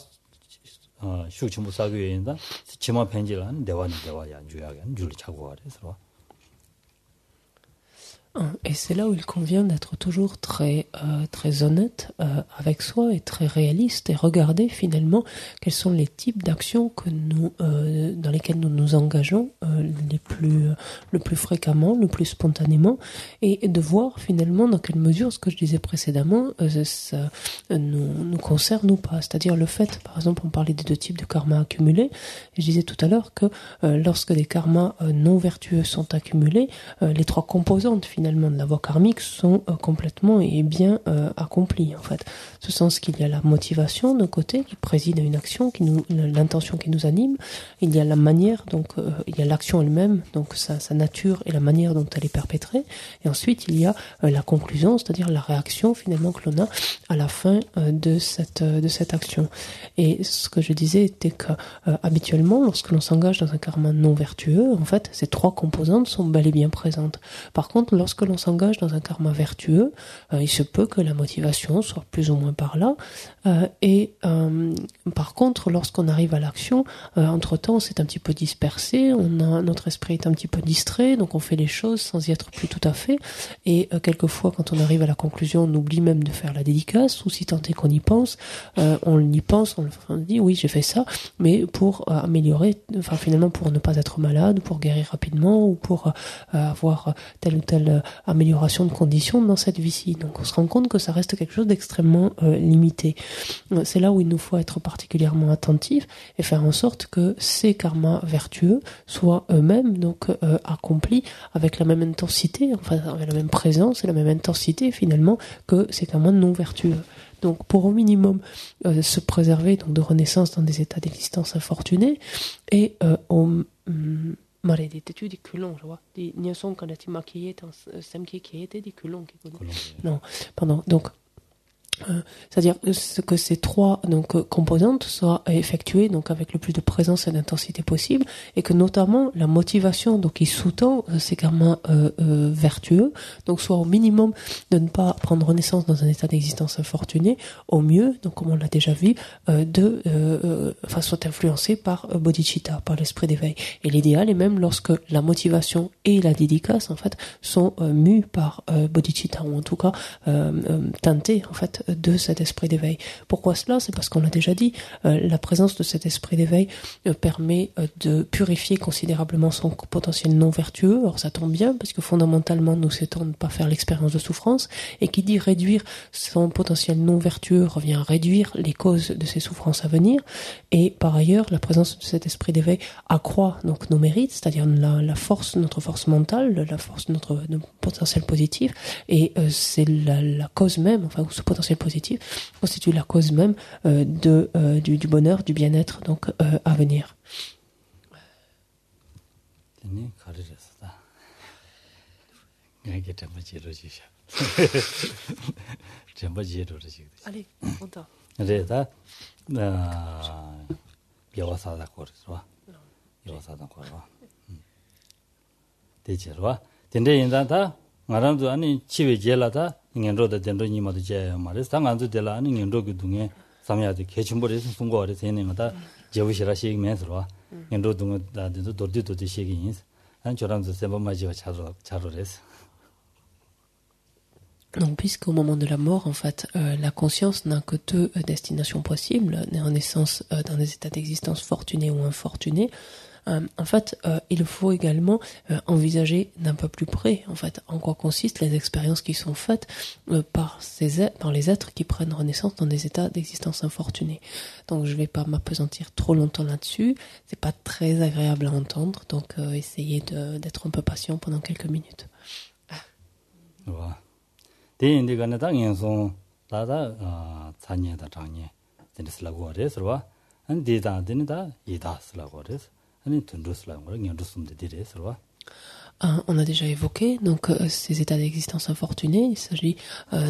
슈치무 사교인다 치마 편지란 대화는 대화야 주야게 줄이 차고 그래서 Et c'est là où il convient d'être toujours très honnête avec soi et très réaliste et regarder finalement quels sont les types d'actions que dans lesquelles nous nous engageons le plus fréquemment, le plus spontanément, et de voir finalement dans quelle mesure ce que je disais précédemment ça nous concerne ou pas. C'est-à-dire le fait, par exemple, on parlait des deux types de karma accumulés, et je disais tout à l'heure que lorsque des karmas non vertueux sont accumulés, les trois composantes finalement de la voie karmique sont complètement et bien accomplies en fait. Ce sens qu'il y a la motivation d'un côté qui préside à une action, l'intention qui nous anime, il y a la manière, donc il y a l'action elle-même, donc sa nature et la manière dont elle est perpétrée, et ensuite il y a la conclusion, c'est-à-dire la réaction finalement que l'on a à la fin de cette action. Et ce que je disais était que habituellement, lorsque l'on s'engage dans un karma non vertueux, en fait, ces trois composantes sont bel et bien présentes. Par contre, lorsque l'on s'engage dans un karma vertueux, il se peut que la motivation soit plus ou moins par là. Par contre, lorsqu'on arrive à l'action, entre-temps, c'est un petit peu dispersé, notre esprit est un petit peu distrait, donc on fait les choses sans y être plus tout à fait. Et quelquefois, quand on arrive à la conclusion, on oublie même de faire la dédicace, ou si tant est qu'on y pense, on y pense, on dit oui, j'ai fait ça, mais pour améliorer, enfin finalement pour ne pas être malade, pour guérir rapidement, ou pour avoir telle ou telle amélioration de conditions dans cette vie-ci. Donc on se rend compte que ça reste quelque chose d'extrêmement limité. C'est là où il nous faut être particulièrement attentif et faire en sorte que ces karmas vertueux soient eux-mêmes donc accomplis avec la même intensité, enfin avec la même présence et la même intensité finalement que ces karmas non vertueux. Donc pour au minimum se préserver donc de renaissance dans des états d'existence infortunés et des études culons, je vois. Des niaisons quand tu maquillé dans samki qui était des culons. Non, pardon. Donc c'est-à-dire que ces trois composantes soient effectuées donc avec le plus de présence et d'intensité possible, et que notamment la motivation donc qui sous-tend ces karmas vertueux donc soit au minimum de ne pas prendre naissance dans un état d'existence infortuné, au mieux donc comme on l'a déjà vu soit influencé par bodhicitta, par l'esprit d'éveil. Et l'idéal est même lorsque la motivation et la dédicace en fait sont mues par bodhicitta, ou en tout cas teintées en fait de cet esprit d'éveil. Pourquoi cela? C'est parce qu'on l'a déjà dit, la présence de cet esprit d'éveil permet de purifier considérablement son potentiel non vertueux. Alors ça tombe bien, parce que fondamentalement nous souhaitons ne pas faire l'expérience de souffrance, et qui dit réduire son potentiel non vertueux revient à réduire les causes de ces souffrances à venir. Et par ailleurs, la présence de cet esprit d'éveil accroît donc nos mérites, c'est-à-dire la force, notre force mentale, la force de notre potentiel positif, et c'est la cause même, enfin ce potentiel positif constitue la cause même du bonheur, du bien-être donc à venir. Allez, on t'a. ngarandu ani chiwe jelata ngenroda dendo nyima de je mares tangandu dela ani ngenro gu dunge samya de kechimbo de sungo de sene ngata jewishira shi mesro ngenro dunga da de dordi to de shi yin an choranzu semba majiwa charo res. Donc, puisqu'au moment de la mort, en fait, la conscience n'a que deux destinations possibles, en essence dans des états d'existence fortunés ou infortunés. En fait, il faut également envisager d'un peu plus près, en fait, en quoi consistent les expériences qui sont faites par les êtres qui prennent renaissance dans des états d'existence infortunés. Donc, je vais pas m'appesantir trop longtemps là-dessus. C'est pas très agréable à entendre, donc essayez d'être un peu patient pendant quelques minutes. On a déjà évoqué donc ces états d'existence infortunés. Il s'agit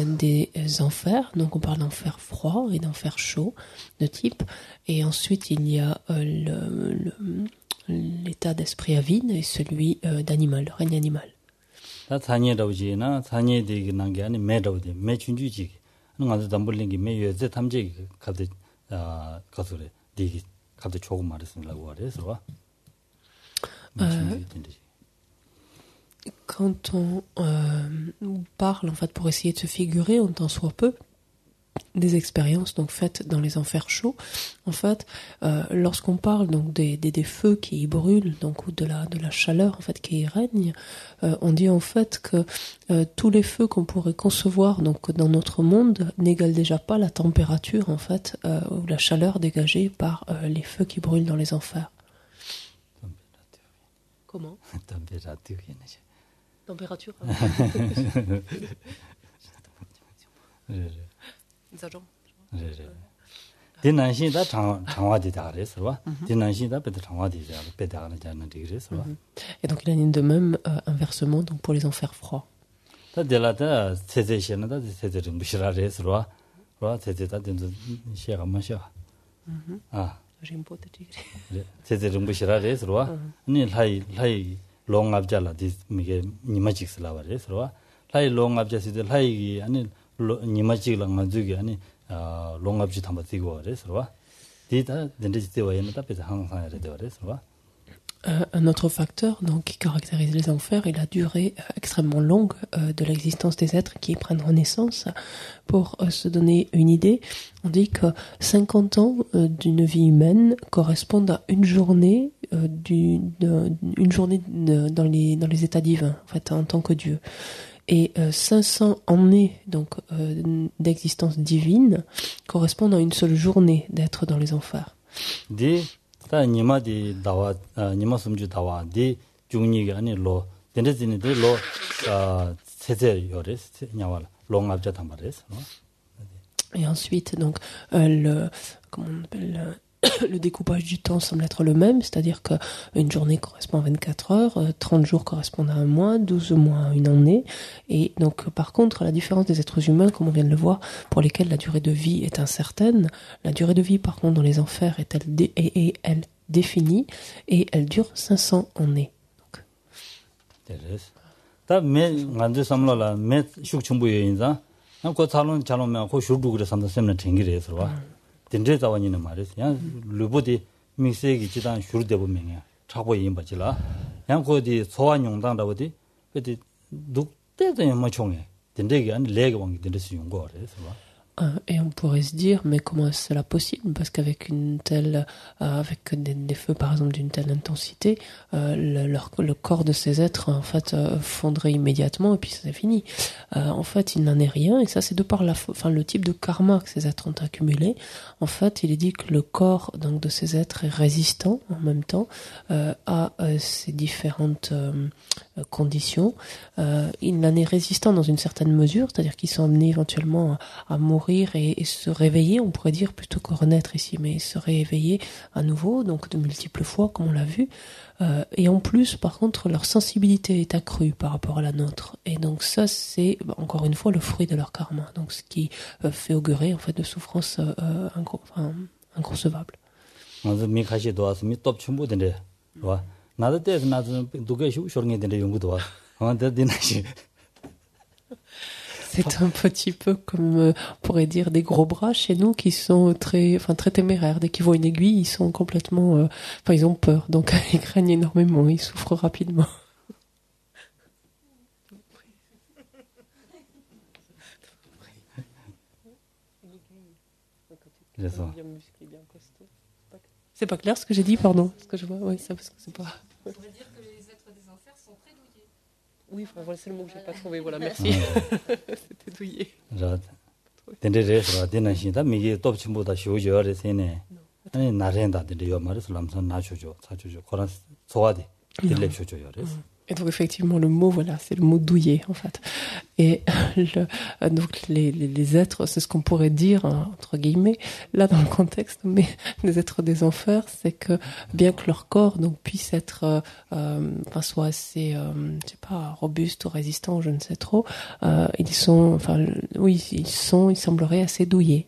des enfers. Donc on parle d'enfer froid et d'enfer chaud de type. Et ensuite il y a l'état d'esprit avide et celui d'animal, le règne animal. 갑자기 조금 말했으려고 그래서 봐. Quand on parle, en fait, pour essayer de se figurer, en tant soit peu, des expériences donc faites dans les enfers chauds, en fait, lorsqu'on parle donc des feux qui y brûlent, donc ou de la chaleur en fait qui y règne, on dit en fait que tous les feux qu'on pourrait concevoir donc dans notre monde n'égalent déjà pas la température en fait ou la chaleur dégagée par les feux qui brûlent dans les enfers. Comment? Température. 디난시다 장화디다 그래서 봐. 디난시다 베드 장화디다 베다는 자는 그래서 봐. Et donc il en est de même inversement donc pour les enfers froids. 다들라다 세제시는다 세제를 무시라 그래서 봐. 봐 세제다 된도 시가 마셔. 아. Jimbo de tigre. 세제를 무시라 그래서 봐. 아니 라이 롱압자라 디 미게 니마직스라 그래서 봐. 라이 롱압자시들 라이 아니 니마직랑 가지고 아니 롱압지 담아 뛰고 그래서 봐. 디다 덴데지 와이는 답에서 항상 해야 돼 그래서 봐. Un autre facteur donc, qui caractérise les enfers est la durée extrêmement longue de l'existence des êtres qui prennent renaissance. Pour se donner une idée, on dit que 50 ans d'une vie humaine correspondent à une journée, dans les états divins, en fait, en tant que Dieu. Et 500 années donc, d'existence divine correspondent à une seule journée d'être dans les enfers. 다 니마디 다와 니마 숨주 다와 디 중니가 아니로 덴데진이들로 세제 요레스 냐왈 롱압자 담바레스. Et ensuite donc comment on appelle le découpage du temps semble être le même, c'est-à-dire qu'une journée correspond à 24 heures, 30 jours correspondent à un mois, 12 mois à une année. Et donc, par contre, la différence des êtres humains, comme on vient de le voir, pour lesquels la durée de vie est incertaine, la durée de vie, par contre, dans les enfers est elle définie et elle dure 500 années. 덴제자원이는 말이지. 야 루보디 믹스기 지단 슈르데 보면이야. 차고 임바지라. 양 거디 소환 용당다보디. 그디 둑때도 뭐 총해. 덴제기 아니 레게 왕이 덴데스 용거 그래서 봐. Et on pourrait se dire, mais comment est cela possible? Parce qu'avec une telle, avec des feux par exemple d'une telle intensité, le corps de ces êtres en fait fondrait immédiatement et puis c'est fini. En fait, il n'en est rien et ça c'est de par le type de karma que ces êtres ont accumulé. En fait, il est dit que le corps donc de ces êtres est résistant en même temps à ces différentes conditions. Il en est résistant dans une certaine mesure, c'est-à-dire qu'ils sont amenés éventuellement à mourir et se réveiller, on pourrait dire plutôt que renaître ici, mais se réveiller à nouveau, donc de multiples fois, comme on l'a vu. Et en plus, par contre, leur sensibilité est accrue par rapport à la nôtre. Et donc ça, c'est encore une fois le fruit de leur karma. Donc ce qui fait augurer en fait de souffrances inconcevables. C'est un petit peu comme, on pourrait dire, des gros bras chez nous qui sont très téméraires. Dès qu'ils voient une aiguille, ils sont complètement, ils ont peur. Donc, ils craignent énormément, ils souffrent rapidement. C'est pas clair ce que j'ai dit, pardon. Ce que je vois, oui, ça parce que c'est pas. On va dire que les êtres des enfers sont très douillés. Oui, voilà, c'est le mot que j'ai pas trouvé. Voilà, merci. C'était douillé. 덴데레스가 되는시다 미게 톱침보다 쇼저를 세네. 아니 나렌다 데요 말을 람선 나초죠. 사초죠. 그런 소화디 딜레 쇼죠요. Et donc effectivement le mot voilà c'est le mot douillet en fait et donc les êtres c'est ce qu'on pourrait dire entre guillemets là dans le contexte mais les êtres des enfers c'est que bien que leur corps donc puisse être soit assez je sais pas robuste ou résistant je ne sais trop ils sembleraient assez douillés.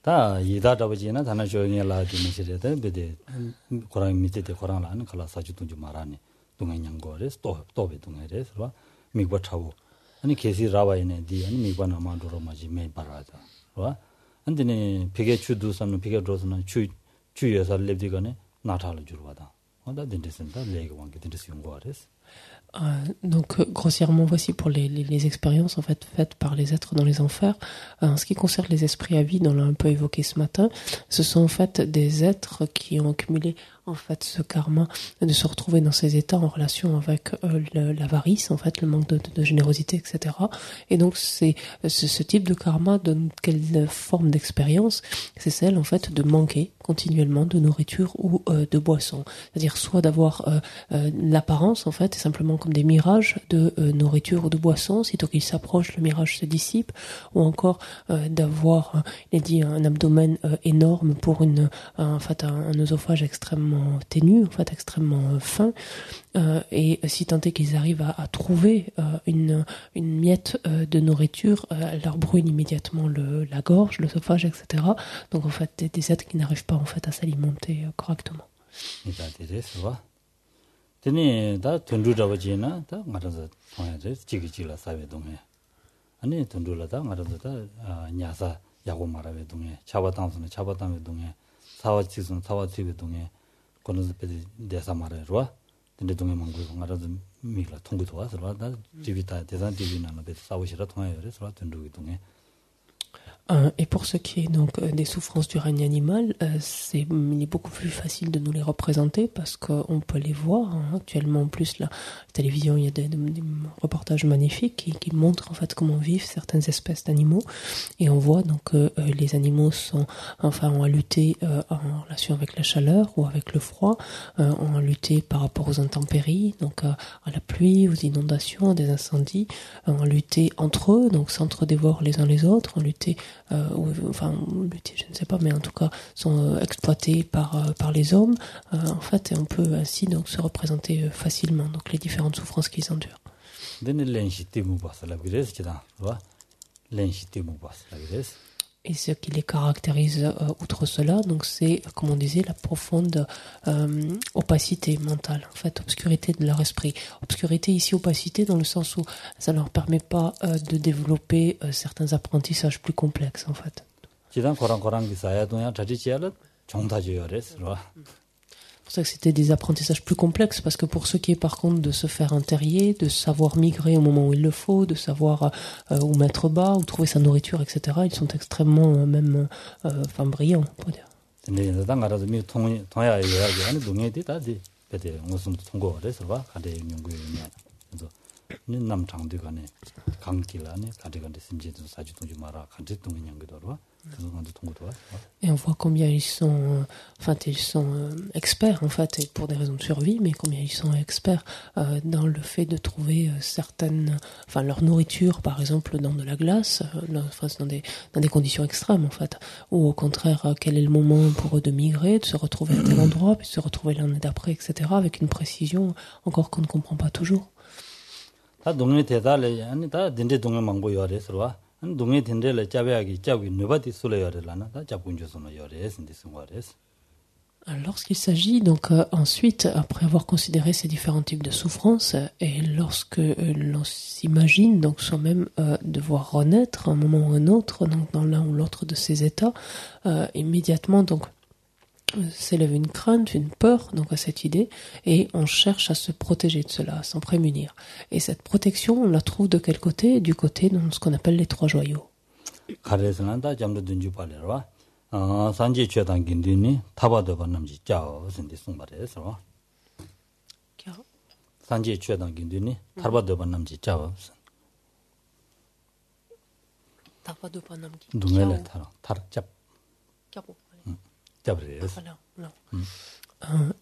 다 이다다버지나 다나 조용해라 되는시래데 베데 고랑 밑에데 고랑라는 칼라사주도 좀 말하니 동행양거레스 또베 동행레스 봐 미과 차고 아니 계시 라바이네 디 아니 미과 나마도로 마지 메 바라다 봐 안데네 비게 추두 삼는 비게 로스나 추 주의해서 랩디가네 나타를 주로 받아. onda dindesenda lege wange dindes yungores. Donc grossièrement voici pour les expériences en fait faites par les êtres dans les enfers. En ce qui concerne les esprits à vide, on l'a un peu évoqué ce matin, ce sont en fait des êtres qui ont accumulé en fait ce karma de se retrouver dans ces états en relation avec l'avarice, en fait le manque de générosité, etc. Et donc c'est ce type de karma donne quelle forme d'expérience? C'est celle en fait de manquer continuellement de nourriture ou de boisson, c'est-à-dire soit d'avoir l'apparence en fait simplement comme des mirages de nourriture ou de boisson, sitôt qu'il s'approche le mirage se dissipe, ou encore d'avoir il est dit un abdomen énorme pour en fait un œsophage extrêmement ténu, en fait extrêmement fin, et si tant est qu'ils arrivent à trouver une miette de nourriture, elle leur brûle immédiatement la gorge, l'œsophage, etc. Donc en fait des êtres qui n'arrivent pas en fait à s'alimenter correctement. Tene da tundu dabajina da ngaraza thoyade chigila sabe donghe ani tundu la da ngaraza da nyasa yago marabe donghe chaba tansune chaba tambe donghe sawa chisun sawa chibe donghe konoz pe desa marerwa tende donghe mangu ngaraza migla 통구 도와서 다 지비타 대산 지비나 배 사오시라 통하여요. 그래서 tundu donghe. Et pour ce qui est donc des souffrances du règne animal, il est beaucoup plus facile de nous les représenter parce qu'on peut les voir. Actuellement, en plus, la télévision, il y a des reportages magnifiques qui montrent en fait comment vivent certaines espèces d'animaux. Et on voit donc que les animaux ont à lutter en relation avec la chaleur ou avec le froid, ont à lutter par rapport aux intempéries, donc à la pluie, aux inondations, à des incendies, ont à lutter entre eux, donc s'entre-dévorent les uns les autres, ont lutter lutter, je ne sais pas, mais en tout cas sont exploités par les hommes, en fait, et on peut ainsi donc se représenter facilement donc les différentes souffrances qu'ils endurent. Et ce qui les caractérise outre cela, donc c'est, comme on disait, la profonde opacité mentale, en fait, obscurité de leur esprit. Obscurité ici, opacité, dans le sens où ça ne leur permet pas de développer certains apprentissages plus complexes, en fait. C'est pour ça que c'était des apprentissages plus complexes, parce que pour ce qui est par contre de se faire intérier, de savoir migrer au moment où il le faut, de savoir où mettre bas, où trouver sa nourriture, etc., ils sont extrêmement brillants, on peut dire. Et on voit combien ils sont experts en fait, et pour des raisons de survie, mais combien ils sont experts dans le fait de trouver leur nourriture, par exemple dans de la glace, dans des conditions extrêmes en fait, ou au contraire quel est le moment pour eux de migrer, de se retrouver à tel endroit, puis de se retrouver l'année d'après, etc., avec une précision encore qu'on ne comprend pas toujours. Lorsqu'il s'agit donc ensuite, après avoir considéré ces différents types de souffrances, et lorsque l'on s'imagine donc soi-même devoir renaître à un moment ou un autre, donc dans l'un ou l'autre de ces états, immédiatement donc s'élève une crainte, une peur donc à cette idée, et on cherche à se protéger de cela, à s'en prémunir. Et cette protection, on la trouve de quel côté? Du côté de ce qu'on appelle les trois joyaux.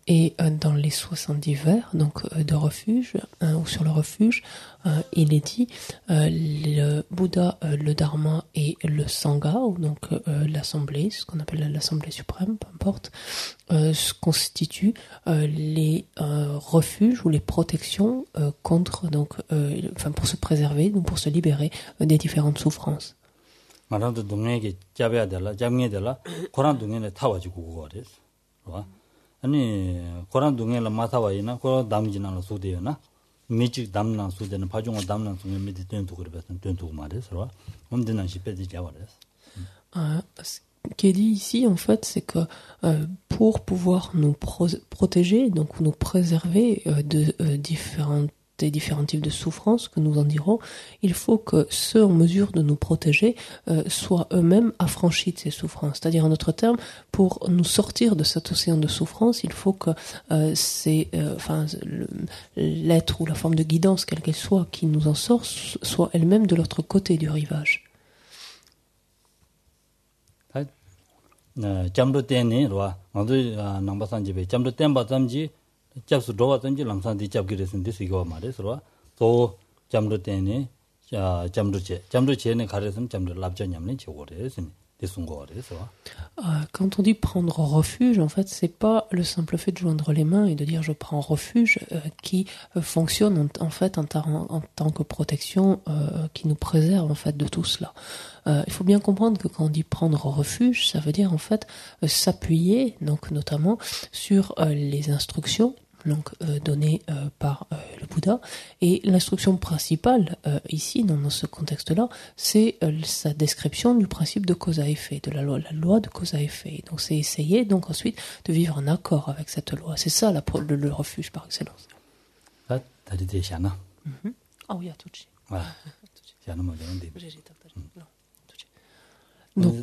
Et dans les 70 vers donc de refuge ou sur le refuge, il est dit le Bouddha, le Dharma et le Sangha, ou donc l'assemblée, ce qu'on appelle l'assemblée suprême, peu importe, constituent les refuges ou les protections contre donc pour se préserver, donc pour se libérer des différentes souffrances. 말하는 동네에 잡아야 되라 잡게 되라 고란 동네에 타와지고 그거래서 아니 고란 동네에 마타와이나 고 담지나는 소대요나 미직 담난 소대는 파종어 담난 소면 밑에 된도 그랬던 된도 말해서 언제나 시배지 잡아래서 qui est dit ici, en fait, c'est que pour pouvoir nous protéger, donc nous préserver des différents types de souffrances que nous en dirons, il faut que ceux en mesure de nous protéger soient eux-mêmes affranchis de ces souffrances. C'est-à-dire, en d'autres termes, pour nous sortir de cet océan de souffrance, il faut que l'être ou la forme de guidance, quelle qu'elle soit, qui nous en sort, soit elle-même de l'autre côté du rivage. 잠도 때네 로아 아주 남바산집에 잠도 땜바 잠지 잡수 도와 잠지 람산디 잡기랬는데 이거 말해서 또 잠도 때네 자 잠도제네 가려서는 잠도 랍전냠네 저거래서 Quand on dit prendre refuge, en fait, c'est pas le simple fait de joindre les mains et de dire je prends refuge qui fonctionne en fait en tant que protection qui nous préserve en fait de tout cela. Il faut bien comprendre que quand on dit prendre refuge, ça veut dire en fait s'appuyer, donc notamment sur les instructions donc données par le Bouddha, et l'instruction principale ici dans ce contexte-là, c'est sa description du principe de cause à effet, de la loi de cause à effet. Donc c'est essayer donc ensuite de vivre en accord avec cette loi. C'est ça le refuge par excellence. Ah oui, à tout de suite. Voilà. Donc,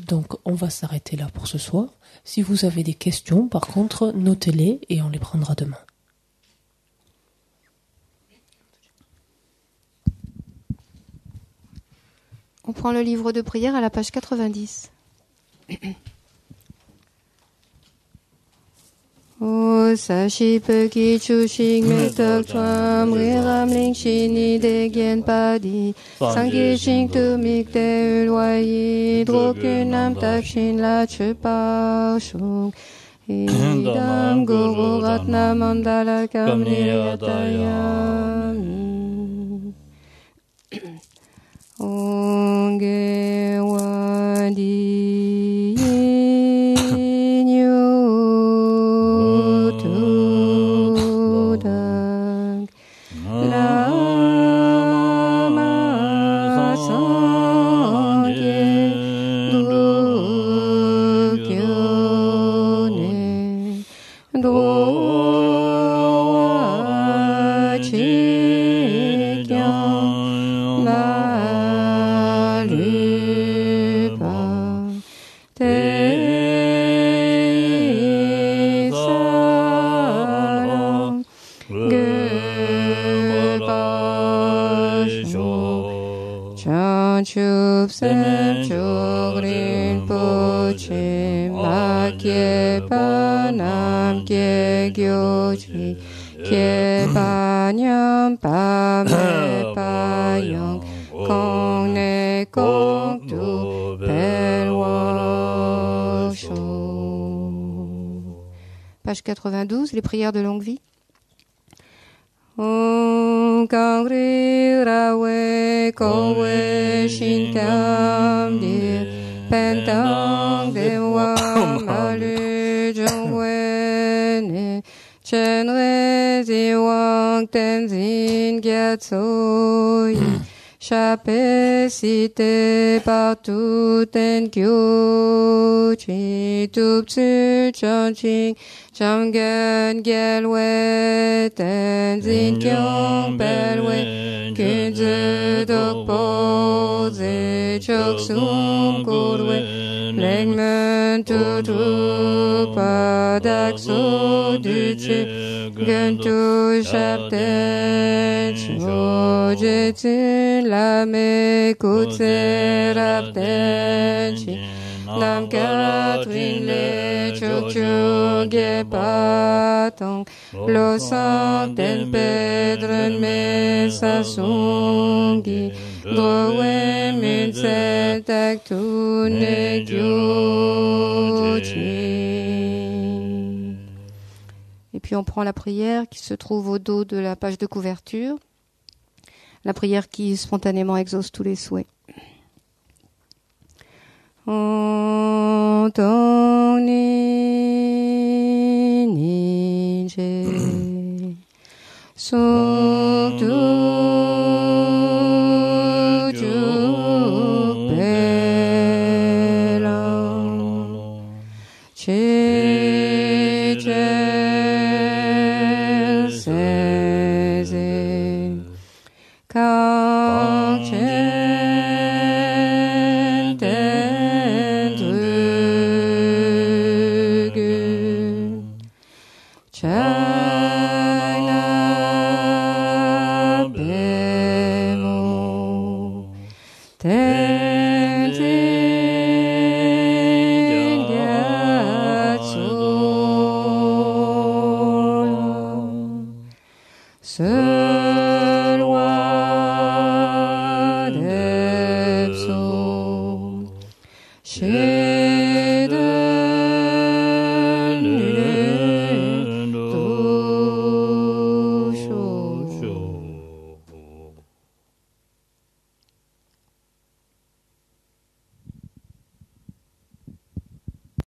donc, on va s'arrêter là pour ce soir. Si vous avez des questions, par contre, notez-les et on les prendra demain. On prend le livre de prière à la page 90. O sashi peki chushik metak cham riram ling shini de gen padi sangi shing tu mik de ulwayi drokunam tak shin la chupa shuk idam guru ratna mandala kamni yatayami onge wadi Page 92, les prières de longue vie. Om Kangri Rawe Kowe Shinkam Dir Pentang Dewa Malu Jongwe Chenre Ziwang Tenzin Gyatsoyi Chape cité partout en kyo chi tup tsu chan ching cham gen gelwe ten zin kyong pelwe kun zu dok po zi chok sum kurwe leng men tu tu padak so du chi gen tu shap ten cho je tsin la me kutse rap ten chi nam Catherine le chok chok ge patong lo sang ten pedren me sa songi drowe min se tak tu ne kyo chi. Et puis on prend la prière qui se trouve au dos de la page de couverture, la prière qui spontanément exauce tous les souhaits. Tong ni ni je sok tu Se